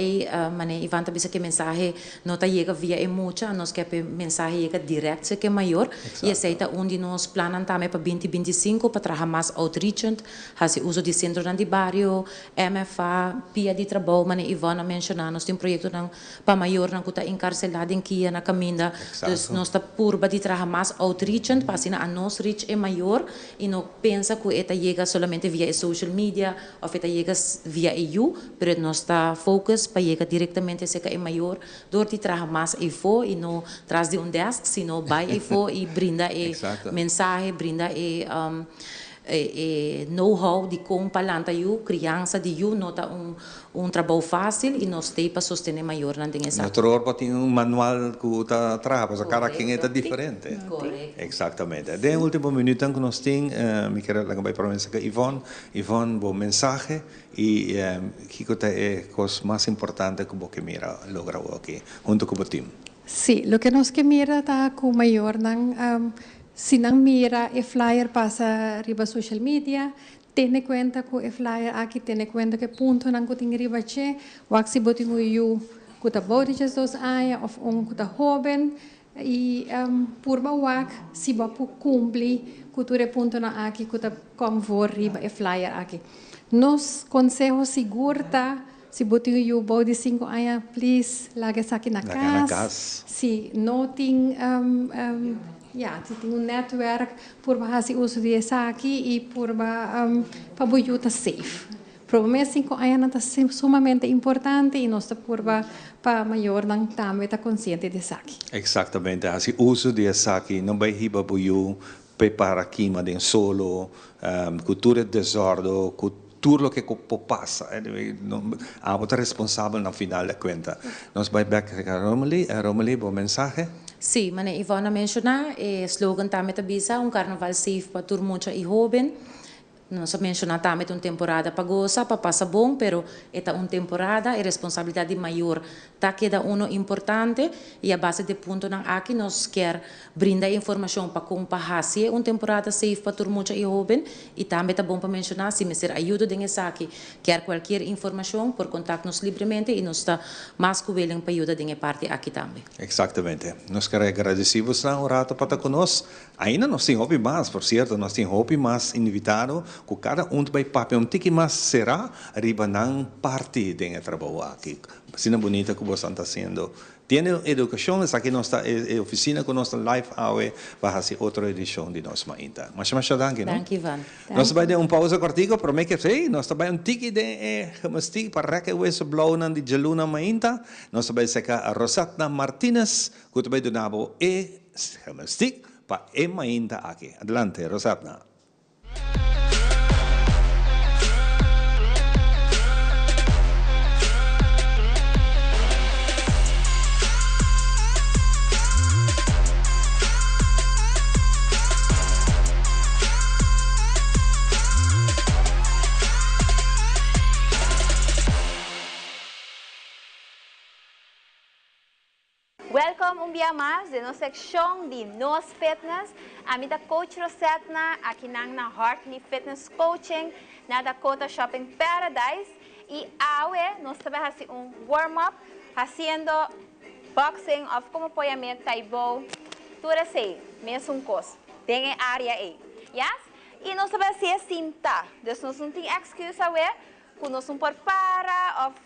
mané Ivan avisa que mensagem nota chega via emocha, nós quer mensagem chega direto que maior e aceita onde nós planan também para 2025 para trabalhar mais outreach, hasi uso de centro de barrio, MFA, pia de trabalho, mané Ivan mencionar, nós tem projeto para maior não que está encarcelado em Kia na caminda, dus nós está curva de trabalhar mais outreach, para assim a nós reach é maior e não pensa que esta chega somente via social media ou esta chega via EU, mas nós está focus para chegar diretamente se que é maior, dor de trabalhar mais info e não traz de desk, sino by info e brinda mensagem, brinda know-how de como palanta eu, criança de eu, nota trabalho fácil e nós temos para sostener maior na dinheiro. Outro hora tem manual que está trabalhando, cada quem é diferente. Correto. Exatamente. De último minuto que nós temos, me quero lá para promessa que Ivone, bom mensagem e que é a coisa mais importante que você mira logra aqui, junto com o time. Sim, o que nós que mira está com maior se não mira o flyer passa riba social media, tem conta que o flyer aqui tem conta que ponto não tem riba che, o se botinho eu que tá bom de Jesus aia ou que tá jovem e por bawak se ba pu cumprir que tu ponto na aqui que tá como for riba o flyer aqui. Nos consejo seguro tá se botinho eu bom de 5 anos, please lage aqui na casa. Se não tem se tem network por fazer uso dessa aqui e por para safe. Promesa 5 anos é sumamente importante e nossa curva para maior não também está consciente de aqui. Exatamente, assim, uso de aqui não vai riba buiu, prepara aqui, mas tem solo, cultura de desordem, tudo o que passa, a outra responsável no final da conta. Nós vamos back a Romeli, bom mensagem? Sim, mas Ivana mencionou, o slogan também avisa, carnaval safe para todo mundo e jovem. Nós mencionamos também temporada para gozar, para passar bom, pero esta temporada é responsabilidade maior. Tá queda importante e a base de ponto não aqui nós quer brindar informação para comparar se é temporada safe para todo mundo e jovem e também tá bom para mencionar se me ser ajuda de aqui quer qualquer informação por contactar-nos livremente e nós está mais que willing para ajuda de parte aqui também. Exatamente. Nós queremos agradecemos na rato para conosco. Ainda nós temos mais, por certo, nós temos mais invitado. Que cada vai papel tiki mas será riba ng parte de trabalho aqui. Sina bonita que você está fazendo. Tiene educação, aqui nossa oficina com nossa live hour vai fazer outra edição de nossa mainta. Mas danke, não? Danke, Ivan. Nós vamos dar pausa cortico, prometo que sei, nós vamos tiki de mastig para que o eso blow nan de Jaluna mainta. Nós vamos secar a Rosatna Martinez, que vai donabo mastig para mainta aqui. Adelante, Rosatna. Welcome un día más de nuestra sección de Nos Fitness. A mí da Coach Rosatna, aquí na Hartley Fitness Coaching, na Dakota Shopping Paradise. Y ahora nos vamos a hacer un warm-up haciendo boxing of como apoyamiento taibo. Tú eres ahí, mesmo coisa. Tem área aí. Yes? E nós vamos fazer cinta. Então nós não temos excuse agora, quando nós não prepara of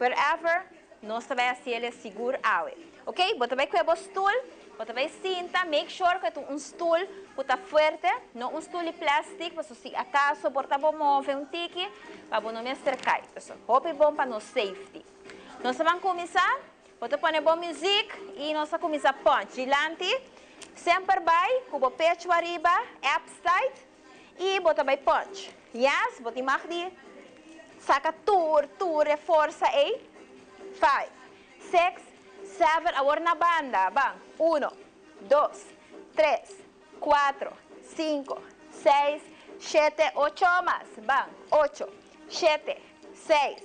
wherever, nós vamos fazer seguro agora. Ok? Bota bem com o stool, bota bem cinta, make sure que tu stool bota forte, não stool de plástico, para se acaso bota bom mover tiki, para não me cercar. Pessoal, hope bom para no safety. Nós vamos começar, bota põe boa música e nós vamos começar punch. Dilante, sempre vai, com o pecho arriba, abs tight e bota bem punch. Yes, bota imagem, saca tour, reforça aí. 5, 6, 7, agora na banda, bang, 1, 2, 3, 4, 5, 6, 7, 8 más, bang, 8, 7, 6,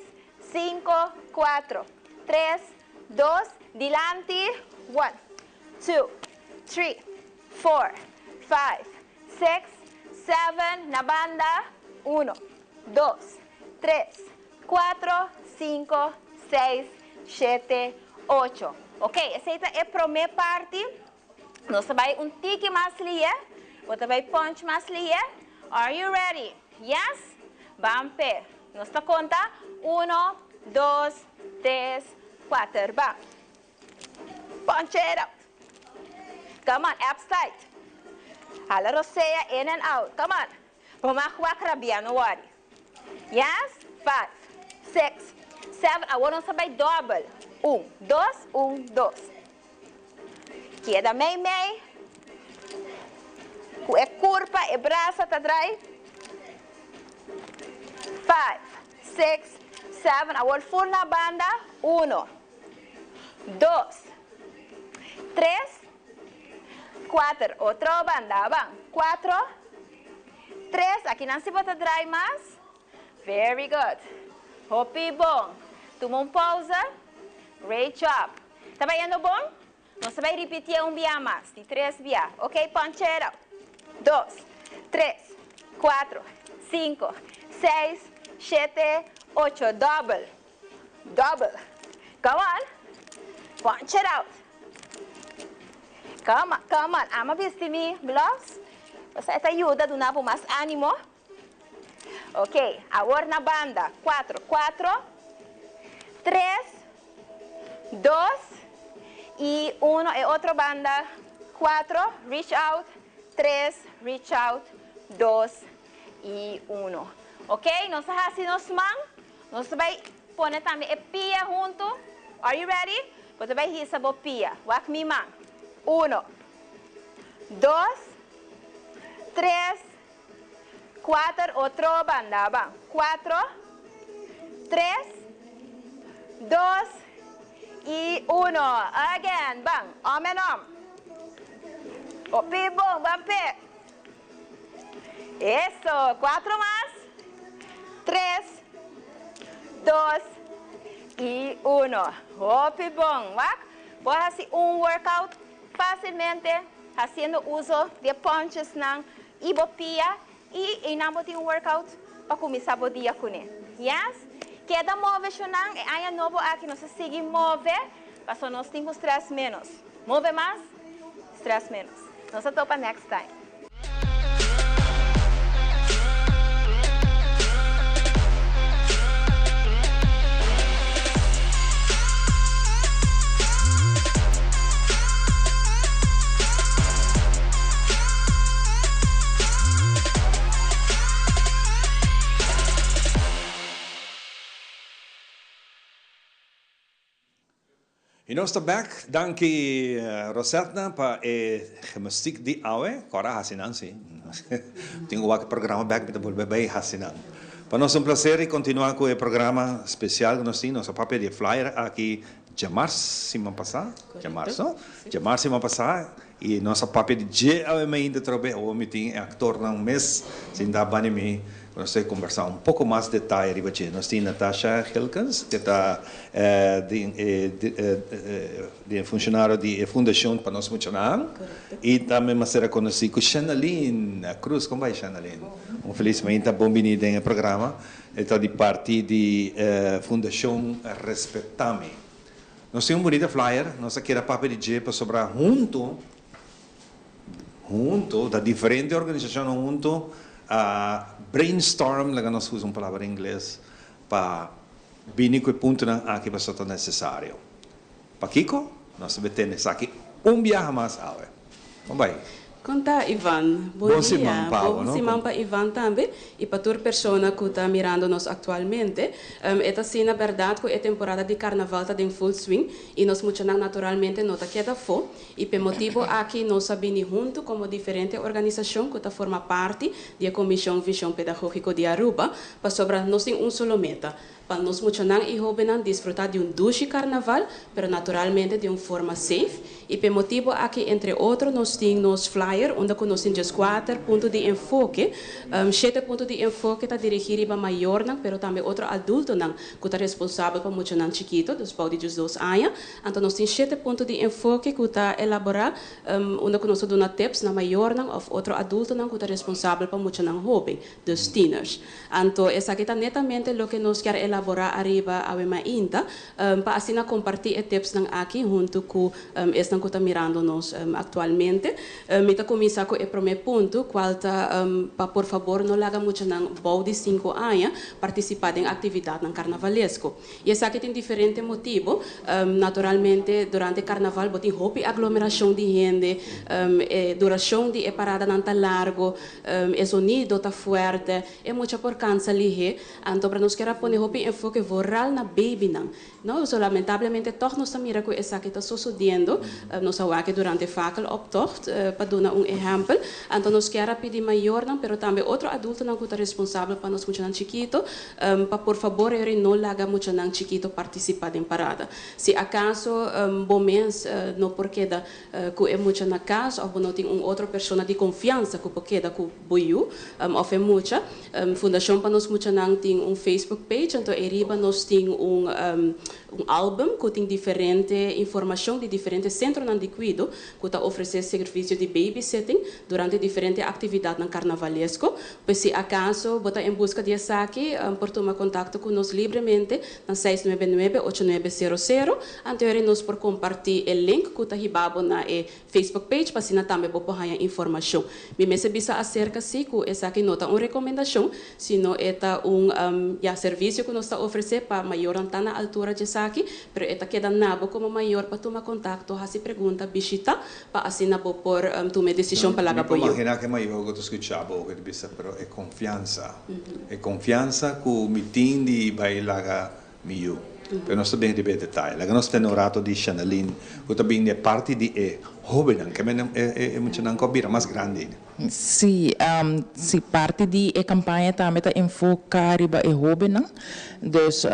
5, 4, 3, 2, dilante, 1, 2, 3, 4, 5, 6, 7, na banda, 1, 2, 3, 4, 5, 6, 7, 8. Ok, essa é a primeira parte. Nós vamos tiki mais lia. Nós vamos punch mais lia. Are you ready? Yes? Vamos ver. Nós conta 1, 2, 3, 4. Vamos. Punch it out. Come on, abs tight. Hala roseia in and out. Come on. Vamos a crabia, no worry. Yes? 5, 6, 7. Agora nós vamos double. 1, 2, 1, 2. Queda meio. É curva, é braço, tá atrás. 5, 6, 7. Agora full na banda. 1, 2, 3, 4. Outra banda. Vamos. 4, 3. Aqui não se bota atrás mais. Very good. Hopi bom. Toma pausa. Great job. Tá vendo bom? Nós vamos repetir via mais, de 3 via. Ok? Punch it out. 2, 3, 4, 5, 6, 7, 8. Double. Double. Come on. Punch it out. Come on. Ama visto me, blogs? Você te ajuda a dar mais ânimo. Ok. Agora na banda. 4, 3, 2 e 1 é outra banda. 4, reach out. 3, reach out. 2 y 1. Ok, nos así nos man, nos vai poner también el pia junto. Are you ready? Pues vai hisa bo pia. Wak mi man. 1, 2, 3, 4, otro banda, van. 4, 3, 2 y 1. Again, van. Om and om. Opi, bom, vampe. Eso, 4 más. 3, 2 y 1. Opi, bom, wak. Puedes hacer un workout fácilmente haciendo uso de punches ng ibopia y inabot un workout para começar o dia com ele. Yes? Queda move chunang e aí novo aqui nós seguir move, para nós temos stress menos. Move mais, stress menos. Nós topa next time. E nós estamos back. Danke Rosetna para gymnastiek di awe. Kora hasinan sim. Tenho o programa back para volver bem hasinan. Para nós é um prazer continuar com o programa especial que nós temos. Nosso papel de flyer aqui Jamar semana passada. Jamar semana passada. E nosso papel de J ainda trobe o meeting actor não mês sem dar bani me. Nós vamos conversar um pouco mais de detalhe riba de nós temos Natasha Hilkens que está de funcionário da fundação para nós funcionar e também mais será conhecido com Shanaline Cruz. Como vai Shanaline? Felizmente bem-vinda no programa. Está de parte da fundação Respeitame. Nós temos um bonito flyer. Nós queremos papel de J para sobrar junto da diferente organização junto brainstorm, lá nós usamos uma palavra em inglês, para vir com o ponto aqui para ser necessário. Para Kiko, nós temos aqui viagem mais alto. Vamos vai. Conta Ivan, bom dia. Bom semana para Ivan também e para toda pessoa que está mirando-nos atualmente. Esta cena, verdade, que é temporada de carnaval está em full swing e nós muito naturalmente não está quieta fo e por motivo aqui nós sabemos junto como diferente organização que está forma parte da Comissão Visão Pedagógico de Aruba para sobre nós tem solo meta. Para nós muitos e jovens desfrutar de duche carnaval, pero naturalmente de uma forma safe. E por motivo aqui, entre outros, nós temos flyer, onde nós temos 4 pontos de enfoque. 7 pontos de enfoque está dirigido para maior, pero também outro adulto que está responsável para muitos chiquitos, dos paulos de 2 anos. Então nós temos 7 pontos de enfoque que está elaborado, onde nós damos tips na maior ou outro adulto que está responsável para muitos jovens, dos teenagers. Então essa aqui está netamente o que nós queremos elaborar arriba a Inta para assim compartilhar tips aqui junto com esta que está mirando-nos atualmente. Mita começar com o primeiro ponto, qual está para por favor não laga muito nang bau de 5 anos participar em atividade no carnavalesco. E essa aqui tem diferente motivo. Naturalmente durante o carnaval tem hopi aglomeração de gente, duração de parada não tá largo, o sonido está forte, é muita porcança ali. Então para nós querer pôr hopi enfoque voral na baby não, lamentablemente toch nós mira que essa aqui está sucedendo, nós aqui durante fakel optocht para dar exemplo. Então nós querer pedir maior não, pero também outro adulto não que está responsável para nós muito chiquito, para por favor ele não laga muito chiquito participar em parada. Se acaso bom mês não porque da que é muito na casa ou não tem outra pessoa de confiança que porque da que boiu ou é muita fundação para nós muito não tem Facebook page, então eriba nós tem álbum que tem diferente informação de diferentes centros de cuidado que está oferecendo serviço de babysitting durante diferentes atividades no carnavalesco. Pois se acaso você em busca de essa aqui, por tomar contato conosco livremente na 699-8900, anterior nós por compartilhar o link que está ribado na Facebook page para assim também para a informação. Me recebisa acerca se que essa aqui não está uma recomendação, sino é serviço que nós está oferecendo para maior na altura de aqui, pero esta queda nabo como maior para tomar contato, hasi pergunta visita para assim por tu tomar decisão para lagar apoio. Imagina que maior que tu escuchava o que tu pensa, pero é confiança. É confiança que o mitin de vai lagar miu. Pero nós também de detalhe. Laga nós temos orato de Chanelin, que também é parte de jovem, que é muito não cobira mais grande. Sim, se parte de campanha também está enfocada em jovem, dus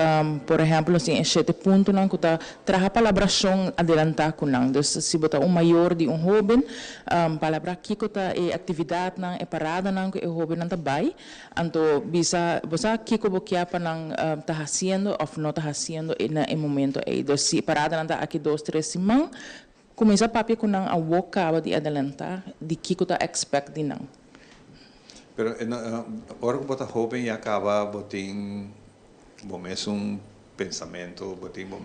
por exemplo, assim, 7 pontos não que está traga palabração adelantar com não, dus se botar maior de jovem, palavra que está atividade não é parada não que jovem não também, então bisa que que boquia para não está fazendo ou não está fazendo em momento aí, dus se parada não está aqui 2-3 semanas começa a papel com a boca de adelantar de que eu expect de não. Pero agora que você jovem e acaba botem bom pensamento, botem bom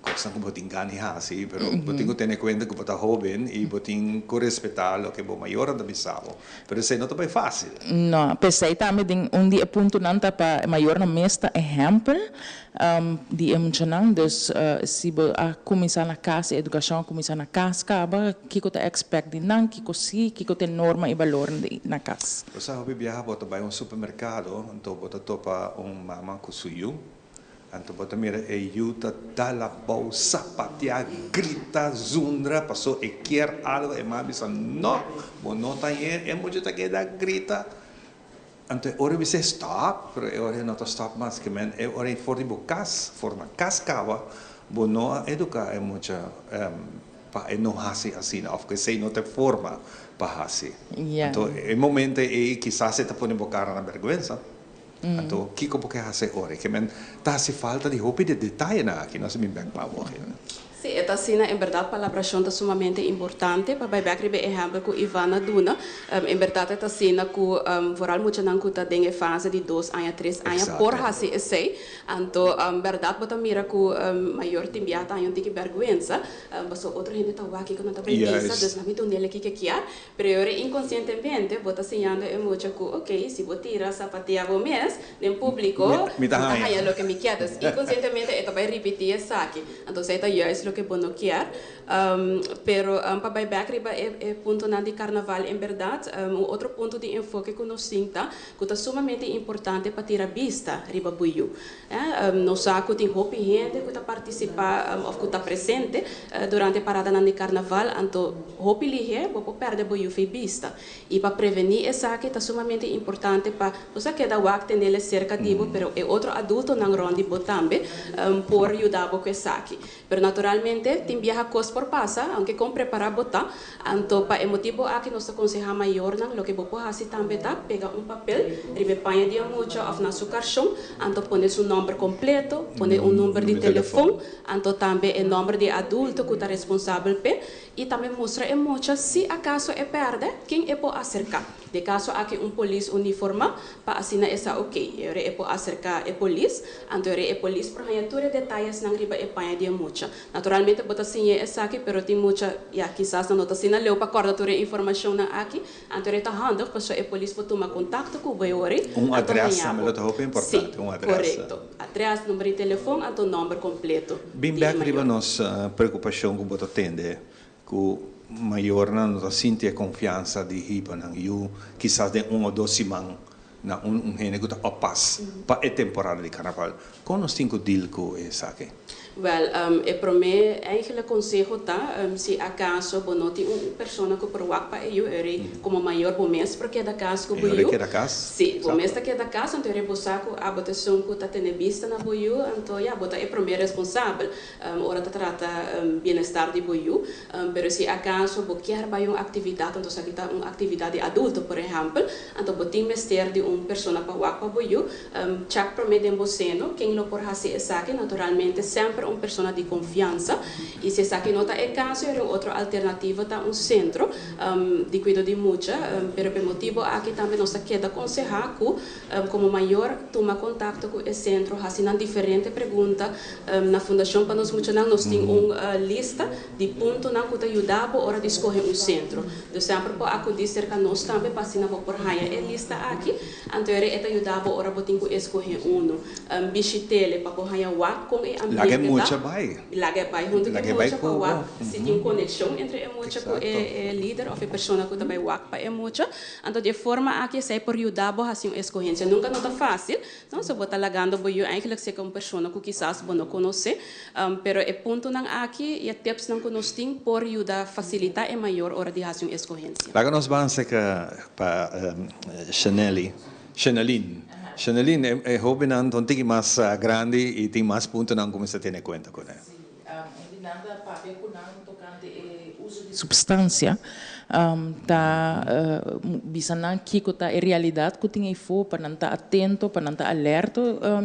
coisa que botem ganha assim, pero botem que ter conta que você jovem e botem que respeitar o que é maior da bisavo. Pero isso não é bem fácil. Não, pensei também de dia ponto não tá para maior na mesta exemplo de emocional, dus se a começar na casa, educação começar na casa, acaba que eu expect de não, que sim, que tem norma e valor na casa. Você vai viajar para um supermercado, então você topa mama com suyo. Então, você mira, ajuda, dá a bolsa, patea, grita, zundra, passou e quer algo, e mami diz, não, não está aí, é muito que dá grita. Então, ora você stop, pero ora não stop mais, que men, ora for de bocas, for na cascava, não educar é muito, para não assim, ou que sei não tem forma para assim. Então, em momento quizás se está pondo bocar na vergonha. Então, o que eu fazer agora? Que está se falta de roupa de detalhe aqui, nós me bem para Sim, esta cena, em verdade, a palabração é sumamente importante. Para vai ver, exemplo, que Ivana Duna, em verdade, esta cena que, vooral muito não que está em fase de 2 anos, 3 anos, por assim sei. Então, em verdade, você mira que maior tempo já tem um tique vergonha, mas outra gente está aqui que não está bem pensa, dus não me dá nele que quer, pero inconscientemente, você ensinando é muito que, ok, se você tira sapatilha ao mês, no público, está aí o que me quer, inconscientemente, eu vai repetir isso aqui. Então, você está lo que bueno quer, pero para vai back riba é ponto na de carnaval em verdade, outro ponto de enfoque que nós sinta que está sumamente importante para tirar vista riba buio. Nós saco tem roupa gente que está participar ou que está presente durante a parada na de carnaval, então roupa lihe vou perder buio foi vista e para prevenir essa que está sumamente importante para você que dá wakte nele cerca dibo, pero é outro adulto na rondi botambe por ajudar com essa aqui. Pero naturalmente tem viaja cos por passa, aunque com preparar botar, então para motivo aqui nós aconselha maior não, lo que vou fazer também tá, pega papel, ribe panha de mucho of na sua cartão, então põe seu nome completo, põe número de telefone, então também o nome de adulto que está responsável pe e também mostra mucho se acaso perde, quem pode acercar. De caso aqui polícia uniforme, para assinar essa ok, eu pode acercar polícia, então eu polícia por ganhar detalhes na riba panha de mucho. Naturalmente, bota sim essa aqui, pero tem muita, quizás não está sendo leu para acordar informação na aqui, então está handig, para a polícia pode tomar contato com o baiori. Address, também é importante, address. Correto. Address, número de telefone, então número completo. Bem back riba nossa preocupação que bota tende, que maior não está sentindo confiança de riba não, eu quizás de 1 ou 2 semanas na gente que está a paz para a temporada de carnaval. Como nós temos que deal com isso aqui? Well, para mim, eigenlijk consejo tá, se acaso não tem pessoa que provoca para eu, como maior bom mês porque da casa que eu. Que da casa? Sim, bom mês que da casa, então eu saco a botação que tá tendo vista na boiu, então já bota é primeiro responsável, ora tá trata bem-estar de boiu, pero se acaso vou quer vai uma atividade, então se kita uma atividade adulta, por exemplo, então botin mestre de pessoa para wak para boiu, check para mim de boceno, quem lo por fazer essa aqui naturalmente sempre uma pessoa de confiança e se essa que não está é caso é outra alternativa tá centro de cuidado de mucha pero por motivo aqui também nós queda aconselhar que como maior toma contato com esse centro fazendo diferentes perguntas na fundação para nós mucha nós tem lista de pontos na que ajudar para hora de escolher centro então sempre por acudir cerca nós também para assinar por raia é lista aqui Anterior eta ayudava ora botin ku escoger uno. Bichitele para bohaya wak com e ambiente. Lage mucha bai. Lage bai junto com mucha para wak. Se tem conexão entre e mucha com e líder of e persona que também wak para e mucha. Então de forma aqui sai por ajudava assim escorrência. Nunca não tá fácil. Não se bota lagando boio eigenlijk se como persona que quizás não conhece. Pero e ponto nang aqui e tips nang conosting por ajudar facilitar e maior hora de hacer escorrência. Laga nos banse para Chanelin é hobby nan tonti mais grande e tem mais pontos não como se tem conta com ele. Substância bisa nang kiko ta e realidade que tinha fo para não estar atento para não estar alerta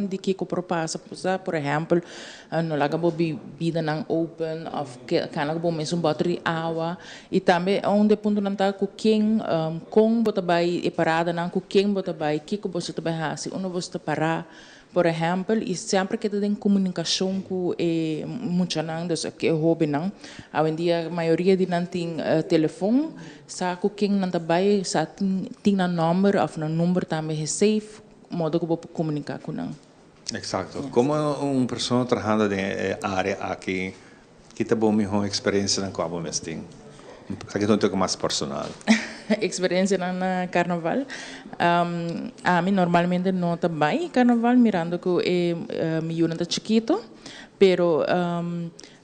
de kiko propasa por exemplo no laga bo bebida nang open of kana bo mesmo battery água e também onde ponto não estar com quem com bota bai e parada nang com quem bota bai kiko bo se bai hasi uno bo se parar. Por exemplo, e sempre que tem comunicação com muita não, que é hobby não. Hoje em dia a maioria de não tem telefone, sabe com quem não trabalha, sabe tem um número ou um número também é safe, modo que vou comunicar com não. Exato. Yes. Como uma pessoa trabalhando na área aqui, que tem boa melhor experiência na qual você tem? Aqui é um pouco mais personal. Experiência na carnaval. A mim normalmente não trabalho carnaval, mirando que mi unidade chiquito, pero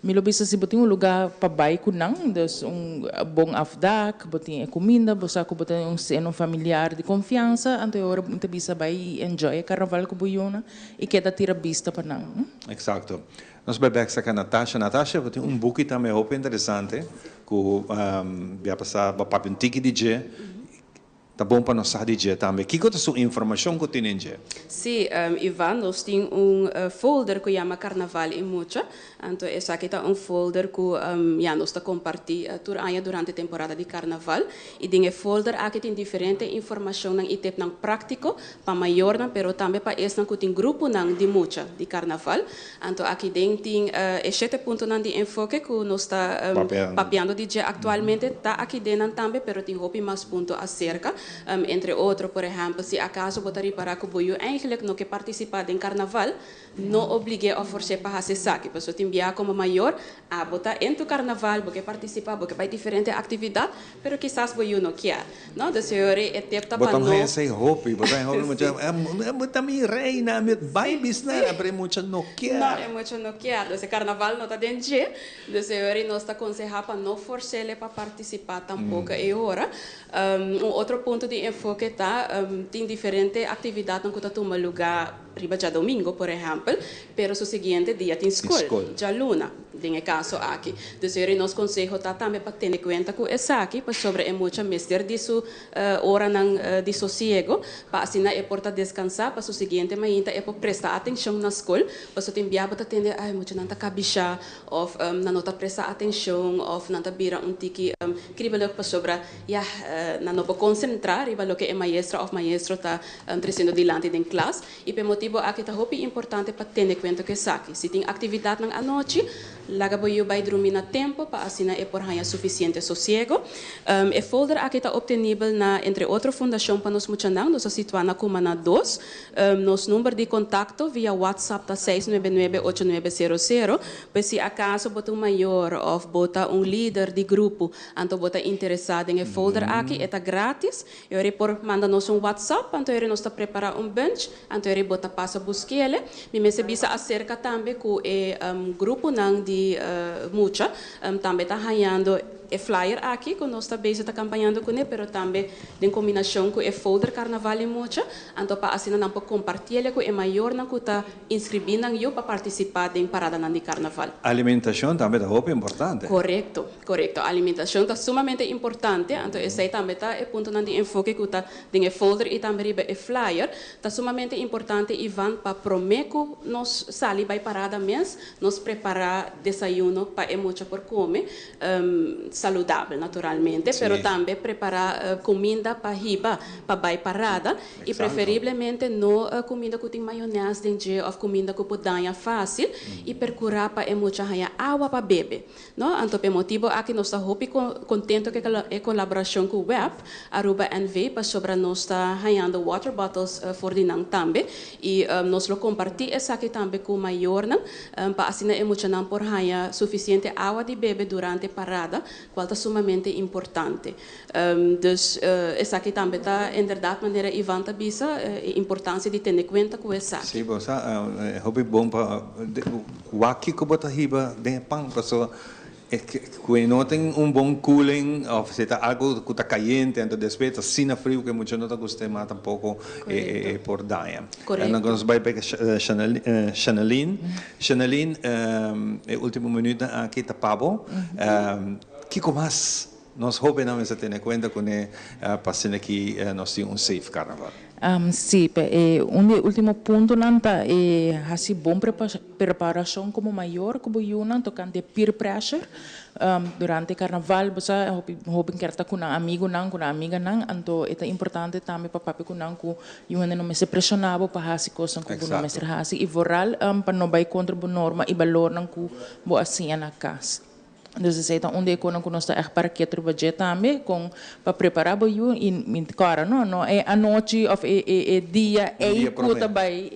me lo bisa se botin lugar para bairro não, dus bom afdak, botin comida, bosa ko botin seno familiar de confiança, então agora muita bisa vai enjoy carnaval com boiona e queda tira vista para não. Exato. Nós bebemos aqui a Natasha. Natasha tem book também muito interessante, que vai passar para papel tiki DJ. Tá bom para nós saber DJ também. Que é a sua informação que tem DJ? Sim, Ivan, nós temos folder que chama Carnaval em Mucha. Então, essa aqui é folder que nós está compartilhando durante a temporada de Carnaval. E tem folder aqui tem diferente informação e tipo não prático para maior, pero também para esse que tem grupo de Mucha de Carnaval. Então, aqui tem 7 pontos de enfoque que nós está papeando DJ atualmente. Está aqui dentro também, pero tem mais pontos acerca. Entre outros, por exemplo, se acaso botaria para que o eigenlijk não quer participar em carnaval, não obrigue a forçar para fazer saque. A pessoa te enviar como maior a botar em tu carnaval, porque participar, porque vai diferente atividade, pero quizás o não quer. Não, da senhora é tempo para não. Botar essa roupa, botar roupa, botar minha reina, meu baby, né? Abre muito não quer. Não, é muito não quer. Esse carnaval não está dentro, da senhora não está aconselhando para não forçar ele para participar tampouco é hora. Outro ponto de enfoque tem diferentes atividades que tomam lugar riba já domingo, por exemplo, pero o seguinte dia tem escola, já luna, tem caso aqui. Então, nós consejo também para ter em conta que essa aqui, para sobre é muito mestre de sua hora de sossego, para assim é porta descansar, para o seguinte, mas é para prestar atenção na escola, para o tempo para atender, ai, muito não tá cabicha, ou não nota prestar atenção, ou não tá vira tiki, cribelo para sobre, não para concentrar, riba lo que é maestra ou maestro tá trazendo diante da classe, e por motivo aqui está muito importante para ter em conta que saque. Se tem atividade na noite, laga boio vai dormir na tempo para assim é por ganhar suficiente sossego. O folder aqui está obtenível na entre outra fundação para nós muchanang, nós situamos na Cumana 2. Nosso número de contato via WhatsApp tá 699-8900. Pois se acaso bota maior ou bota líder de grupo, então bota interessado em folder aqui, é grátis. Eu por manda nos WhatsApp, então eu nós está preparar bench, então eu bota passa buscar ele. Me se bisa acerca também com o grupo nang de Mucha, também está ganhando é flyer aqui, que nós também está campanhando com ele, pero também em combinação com o folder Carnaval em Mucha, então para assim não para compartilhar com o maior não que está inscrevindo eu para participar em parada de Carnaval. A alimentação também é muito importante. Correto. A alimentação está sumamente importante, então esse aí também está é ponto de enfoque que está em o folder e também é flyer, está sumamente importante Ivan para prometer que nós saímos para parada mês, nós preparar desayuno para Mucha por comer. saludable naturalmente, Sí. pero también preparar comida para riba, para bai parada, y preferiblemente no comida que tem maionese dentro ou comida que pode dar fácil e procurar para muita água para beber, não? Então, por motivo aqui nós estamos contentes com a colaboração com o web Aruba NV para sobre nós está ganhando water bottles for dinang também e nós lo compartir essa aqui também com o maior para assim é muito não por ganhar suficiente água de beber durante a parada, qual é sumamente importante. Dus essa aqui também está em verdade maneira Ivan tá bisa a importância de ter em conta com essa. Sim, você hobby bom para o aqui que bota riba de pão, pessoa que não tem bom cooling, ou se está algo que está caliente, então depois está sina frio que muito não está gostando, mas tampouco é por daia. Correto. Nós vamos pegar Chanelin, é o último minuto aqui está pavo. Que mais nós hobby não se tem em conta com passando aqui nós temos safe carnaval. Sí, último punto nanta hasi bom preparação como maior como yuna tocante peer pressure durante carnaval basa hoping kerta kuna amigo nang kuna amiga nang anto ita importante também para papi kunang ku yuna não me se pressionavo para hasi coisas ku não me ser hasi e voral para não vai contra bo norma e valor nang ku bo assim na casa. Dus então onde quando nós está echt para que trabalhar também com para preparar o you in cara não é a noite ou é dia é puta vai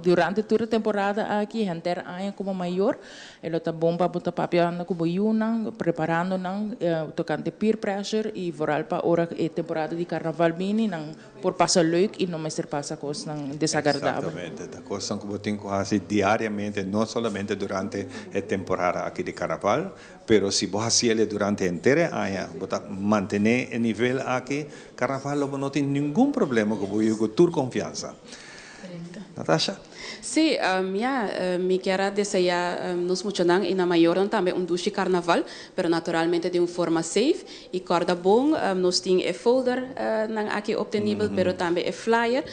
durante toda a temporada aqui enter aí como maior ele está bom para botar papel anda com o you não preparando não tocante peer pressure e vooral para hora é temporada de carnaval bini não por passar leuk e não mais ter passa coisas não desagradável. Exatamente, da coisa que eu tenho quase diariamente, não somente durante a temporada aqui de carnaval, pero se você faz durante a inteira ano, você manter o nível aqui, carnaval não tem nenhum problema com você, com confiança. Natasha? Sí, me quero desejar nos muchos e na maior também duche carnaval, pero naturalmente de uma forma safe e corda bom, nós tem e folder aqui obtenível, pero também e flyer,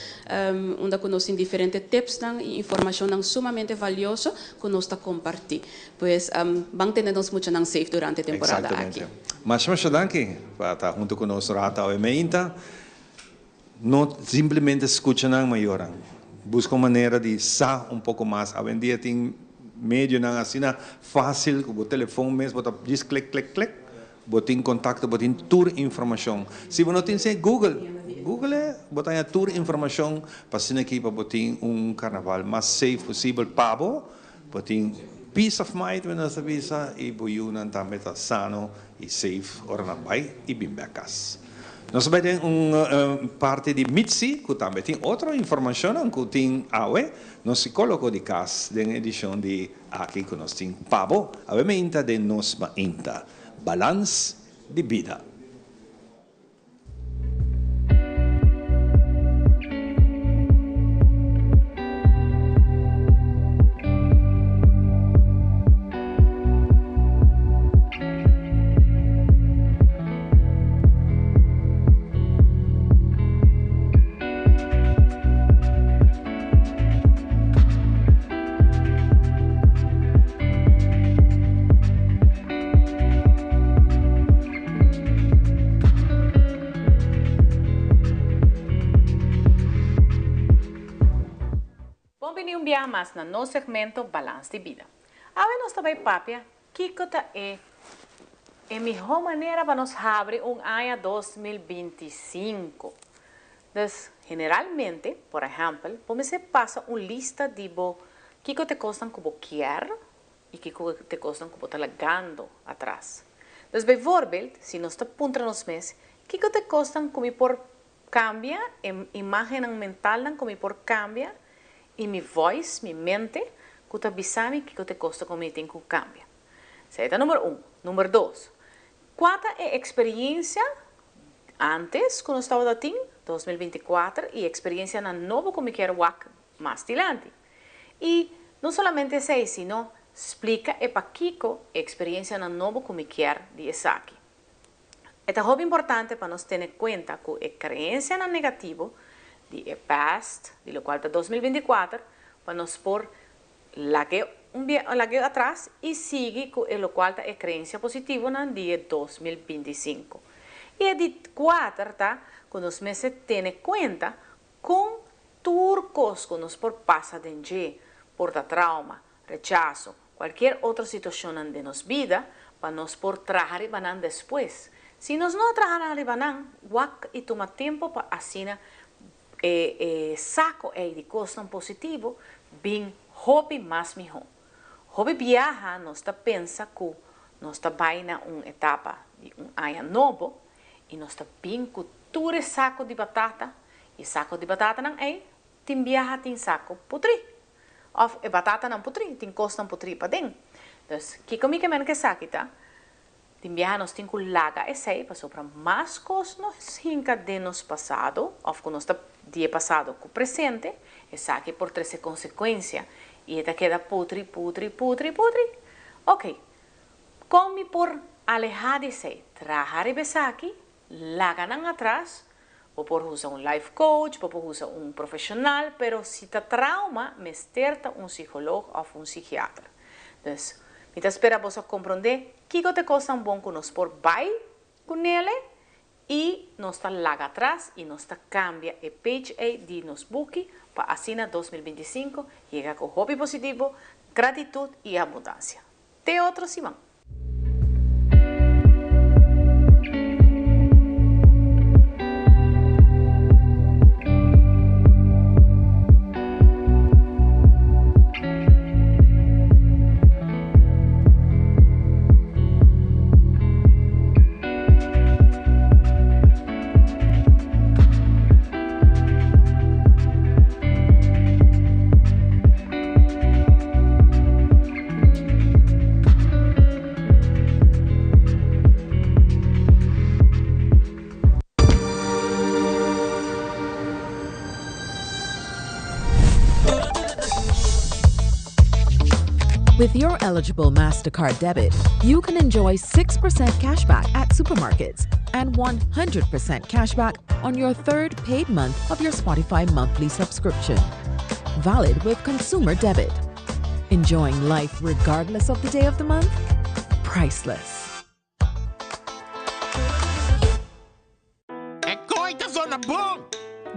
onde nós tem diferentes tips e informação sumamente valiosa que nós está compartilhar. Pois vamos ter nós muito safe durante a temporada aqui. Mas danke para estar junto conosco rata o meinta, não simplesmente escuta na maior. Busca uma maneira de sa pouco mais. Hoje em dia tem meio não assim fácil com o telefone mesmo, bota diz clic, bota em contato, bota em tour informação. Se você não tem Google bota em tour informação para ser aqui para botar carnaval mais safe possível, pabo, bota em peace of mind when nós avisa e boiunan também está sano e safe ora não vai e bem becas. Nós também temos parte de Mitzi, que também tem outra informação que tem awe, nosso psicólogo de casa, da edição de aqui que nós temos Pabo, a mementa de nos mainta, balance de vida. Mas na nosso segmento Balance de Vida. Agora nós também papia que é a melhor maneira para nós abrir ano 2025. Então, generalmente, por exemplo, você passa uma lista de que te costam que você quer e que te costam que você está lagando atrás. Então, por exemplo, se nós estamos apontando nos meses, que te costam que por cambia, a imagem mental que por cambia, e minha voz, minha mente, que te avisame que te custa como tem que cambiar. Esse é número 1. Número 2. Qual é a experiência antes, quando estava da TIM, 2024, e a experiência na nova como quero mais adiante. E não somente isso, sino explica para Kiko a experiência na nova como quero de aqui. É muito importante para nós ter em conta que a crença na negativo de past, de lo cual está 2024, para nós pôr lagi atrás e sigue com o qual é creencia positiva no dia 2025. E de 4, tá? Quando os meses têm conta com turcos que nos por passa de por trauma, rechazo, qualquer outra situação de nos vida, para nos por trabalhar e banan depois. Se nós não trabalhar e banan, wak e toma tempo para assinar saco de coisa positivo, bem hobby mais melhor. Hobby viaja, nós tá pensa que nós tá vai na uma etapa de ano novo e nós tá bem com tudo saco de batata e saco de batata não é, tem viaja tem saco putri, of batata não putri, tem coisa não putri para dentro. Então, que comigo menos que saque tá? Tem viaja nós tem que laga esse para soprar mais coisas nós hinca de nos passado, of que nós tá dia passado com presente, e saque por 13 consequência e esta queda putri. Ok, come por alejar de se, trajar e besaki, lagan atrás, ou por usar life coach, ou por usar profissional, pero se te trauma, me esterta psicólogo ou psiquiatra. Então, me espera você compreender que te coisa bom que nós por vai com ele e nós está lá atrás e nós está cambia o page de nos book para assim 2025 chegar com hobby positivo, gratitude e abundância. Te outro Simão. With your eligible MasterCard debit, you can enjoy 6% cashback at supermarkets and 100% cashback on your third paid month of your Spotify monthly subscription. Valid with consumer debit. Enjoying life regardless of the day of the month? Priceless. Coita zona bom!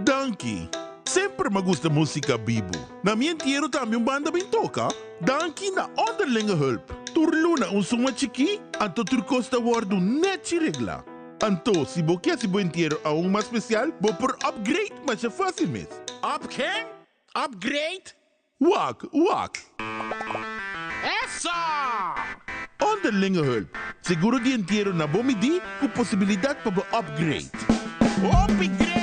Danke! Sempre me gusta música bibo. Na minha entierro também banda bem toca. Danke na onderlinge hulp. Turluna suma chiki, anto turcosta wardu net regla. Anto, se bo quer se bo entierro a mais especial, bo por upgrade, mas é fácil mesmo. Quem? Upgrade? Wak. Essa! Onderlinge hulp. Seguro de entierro na bomidi, com possibilidade para bo upgrade. Upgrade!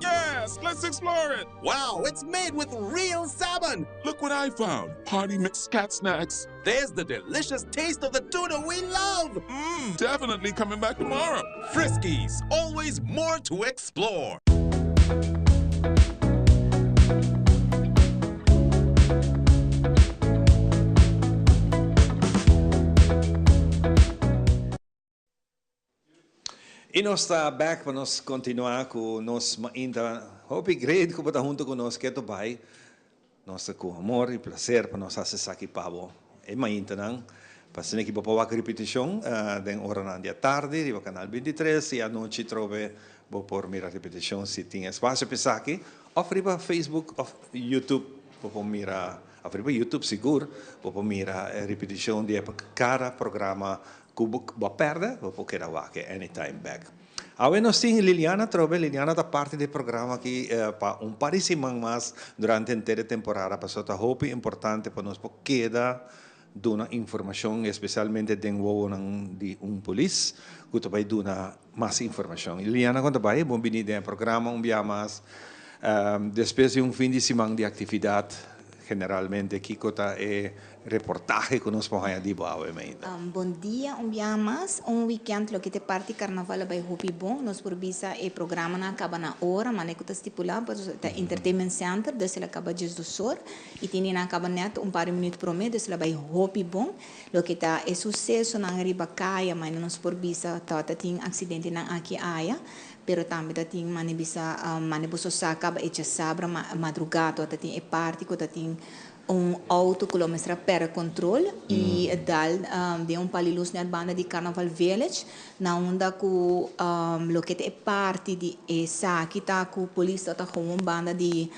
Yes, let's explore it. Wow, it's made with real salmon. Look what I found. Party mix cat snacks. There's the delicious taste of the tuna we love. Definitely coming back tomorrow. Friskies, always more to explore. E nós está back para nós continuar com nós ainda hobby grade que está junto conosco que vai nós com amor e prazer para nós acessar aqui pavo e ainda não para ser aqui para uma repetição den hora na dia tarde riba canal 23 e à noite trove vou por mira repetição se tem espaço para aqui ou riba Facebook ou YouTube vou mira ou riba YouTube seguro vou mira repetição de cada programa ba perde, vou querer que anytime back. Agora nós temos Liliana Trobe, Liliana da parte do programa aqui para parecimento mais durante a inteira temporada, para só hope importante para nós porque dar uma informação, especialmente de polícia, que vai dar mais informação. Liliana, quando vai, bom-vindo ao programa, dia mais Después de un fin de semana de actividad, generalmente, Kiko está reportaje que nos podemos dizer bom dia, dia mais. Weekend, lo que te parte carnaval vai Hopi bom. Nós por visa e programa na acaba na hora, mas que está estipulado para o Entertainment Center, desde ela acaba de do Sor, e tem na acaba neto par de minutos por mês, desde ela vai Hopi bom. Lo que está é sucesso na riba caia, mas nós por visa tá tem acidente na aqui aia. Pero também tem manibisa manibuso sacaba e sabra madrugada, tem é parte que tem auto que mostra para controle e dal de palilus na banda de Carnaval Village na onda que lo que é parte de essa que tá com polícia tá com banda de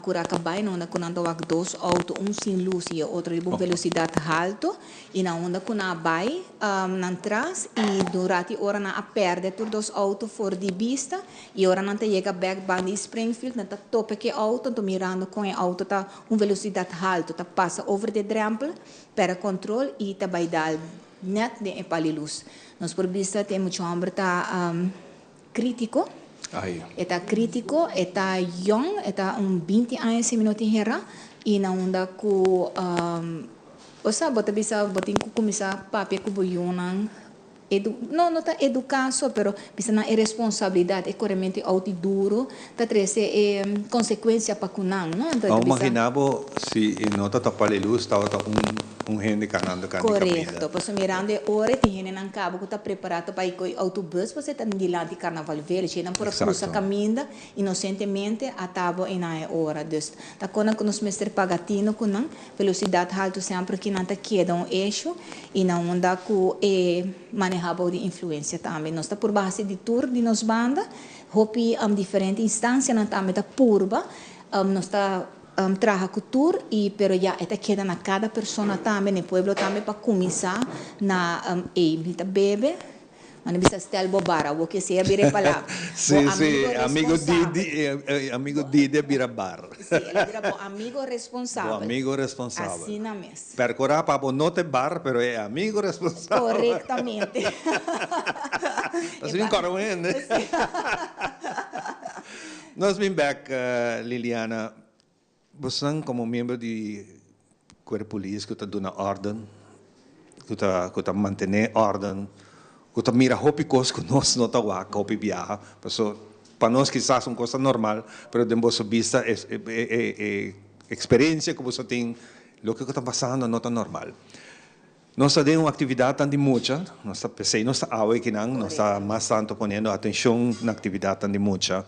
Curacabai, na onda que não dá dois autos, sem luz e outro de velocidade alta e na onda que não vai na trás e durante a hora na perde todos os autos fora de vista e hora não chega back banda de Springfield na tope que auto tô mirando com o auto tá velocidade alta tá passa over the drempel para controle e tá vai dar net de palilus. Nós por vista tem muito homem tá crítico. Eta crítico, eta young, eta 20 anos minutos hera e na onda ku osa bota bisa botin ku kumisa papia ku boyunang não tá educação, pero bisa na responsabilidade, é corretamente auto duro, tá trece consequência para kunang, não? Então imaginava se não tá tapale luz, tá gente canando correto, posso mirando hora tem gente não cabo que tá preparado para ir com autobus, você tá de lá de Carnaval Village, não por cruza caminda inocentemente a tabo e na hora, dus tá quando que nos mestre pagatino kunang velocidade alta sempre que não tá queda eixo e na onda que manejava de influência também. Nós está por base de tour de nos banda, hopi diferente instância na também tá purba, nós está trabalha com tour e pero já está queda na cada pessoa também no pueblo também para começar na tá bebe. Mas não precisa estar bobara, o que seja vira palavra. Sim, amigo Didi vira bar. Sim, ele vira amigo responsável. Amigo responsável. Assim na mesa. Percorar para não ter bar, pero é amigo responsável. Corretamente. Assim corre, né? Nós vim back, Liliana. Você como membro do corpo polícia que está dando ordem, que está mantendo ordem. Kita mira hopi coisa que nós não tá lá, hopi viaja, para nós quizás uma coisa normal, pero de vossa vista experiência que você tem, o que está passando não tá normal. Nós temos uma atividade tão de muita, nós pensei, nós está awe que não, nós está mais tanto ponendo atenção na atividade tão de muita.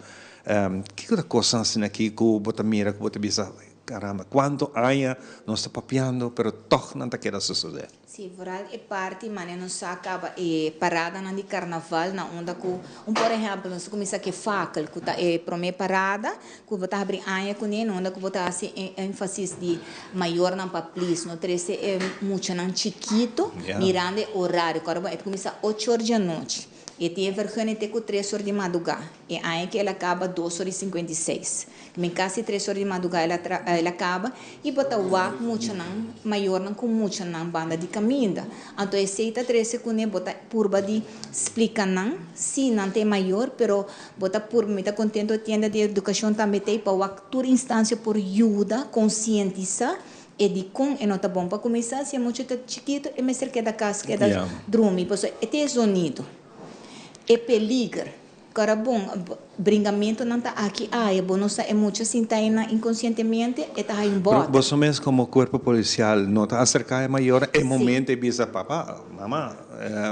Que coisa assim aqui que você mira, que você visa, caramba, quanto há, nós está papiando, pero toch não está querendo suceder. Sim, vooral é parte, mas não se acaba parada na de carnaval, na onda que, por exemplo, nós começamos a faca, que tá para mim parada, que você abre anha com ele, onda que você assim ênfase de maior na paplis, não trece muito na chiquito, mirando o horário, quando começa 8 horas da noite. E tem vergonha de ter 3 horas de madrugada. E aí que ela acaba 2 horas e 56. Em casa 3 horas de madrugada ela acaba e bota o ar muito não, maior não com muito não banda de caminho. Então aceita 13 com ele bota purba de explica não, se não tem maior, pero bota por me tá contento tienda de educação também tem para toda instância por ajuda, conscientizar e de com e não tá bom para começar se é muito chiquito e me cerca da casa que da dormir, pois é ter sonido. É peligro. Agora, bom, bringamento não está aqui. É bom, não é muito assim, está inconscientemente, está em bota. Você mesmo como corpo policial, não está acercar maior, é momento de dizer, papá, mamá,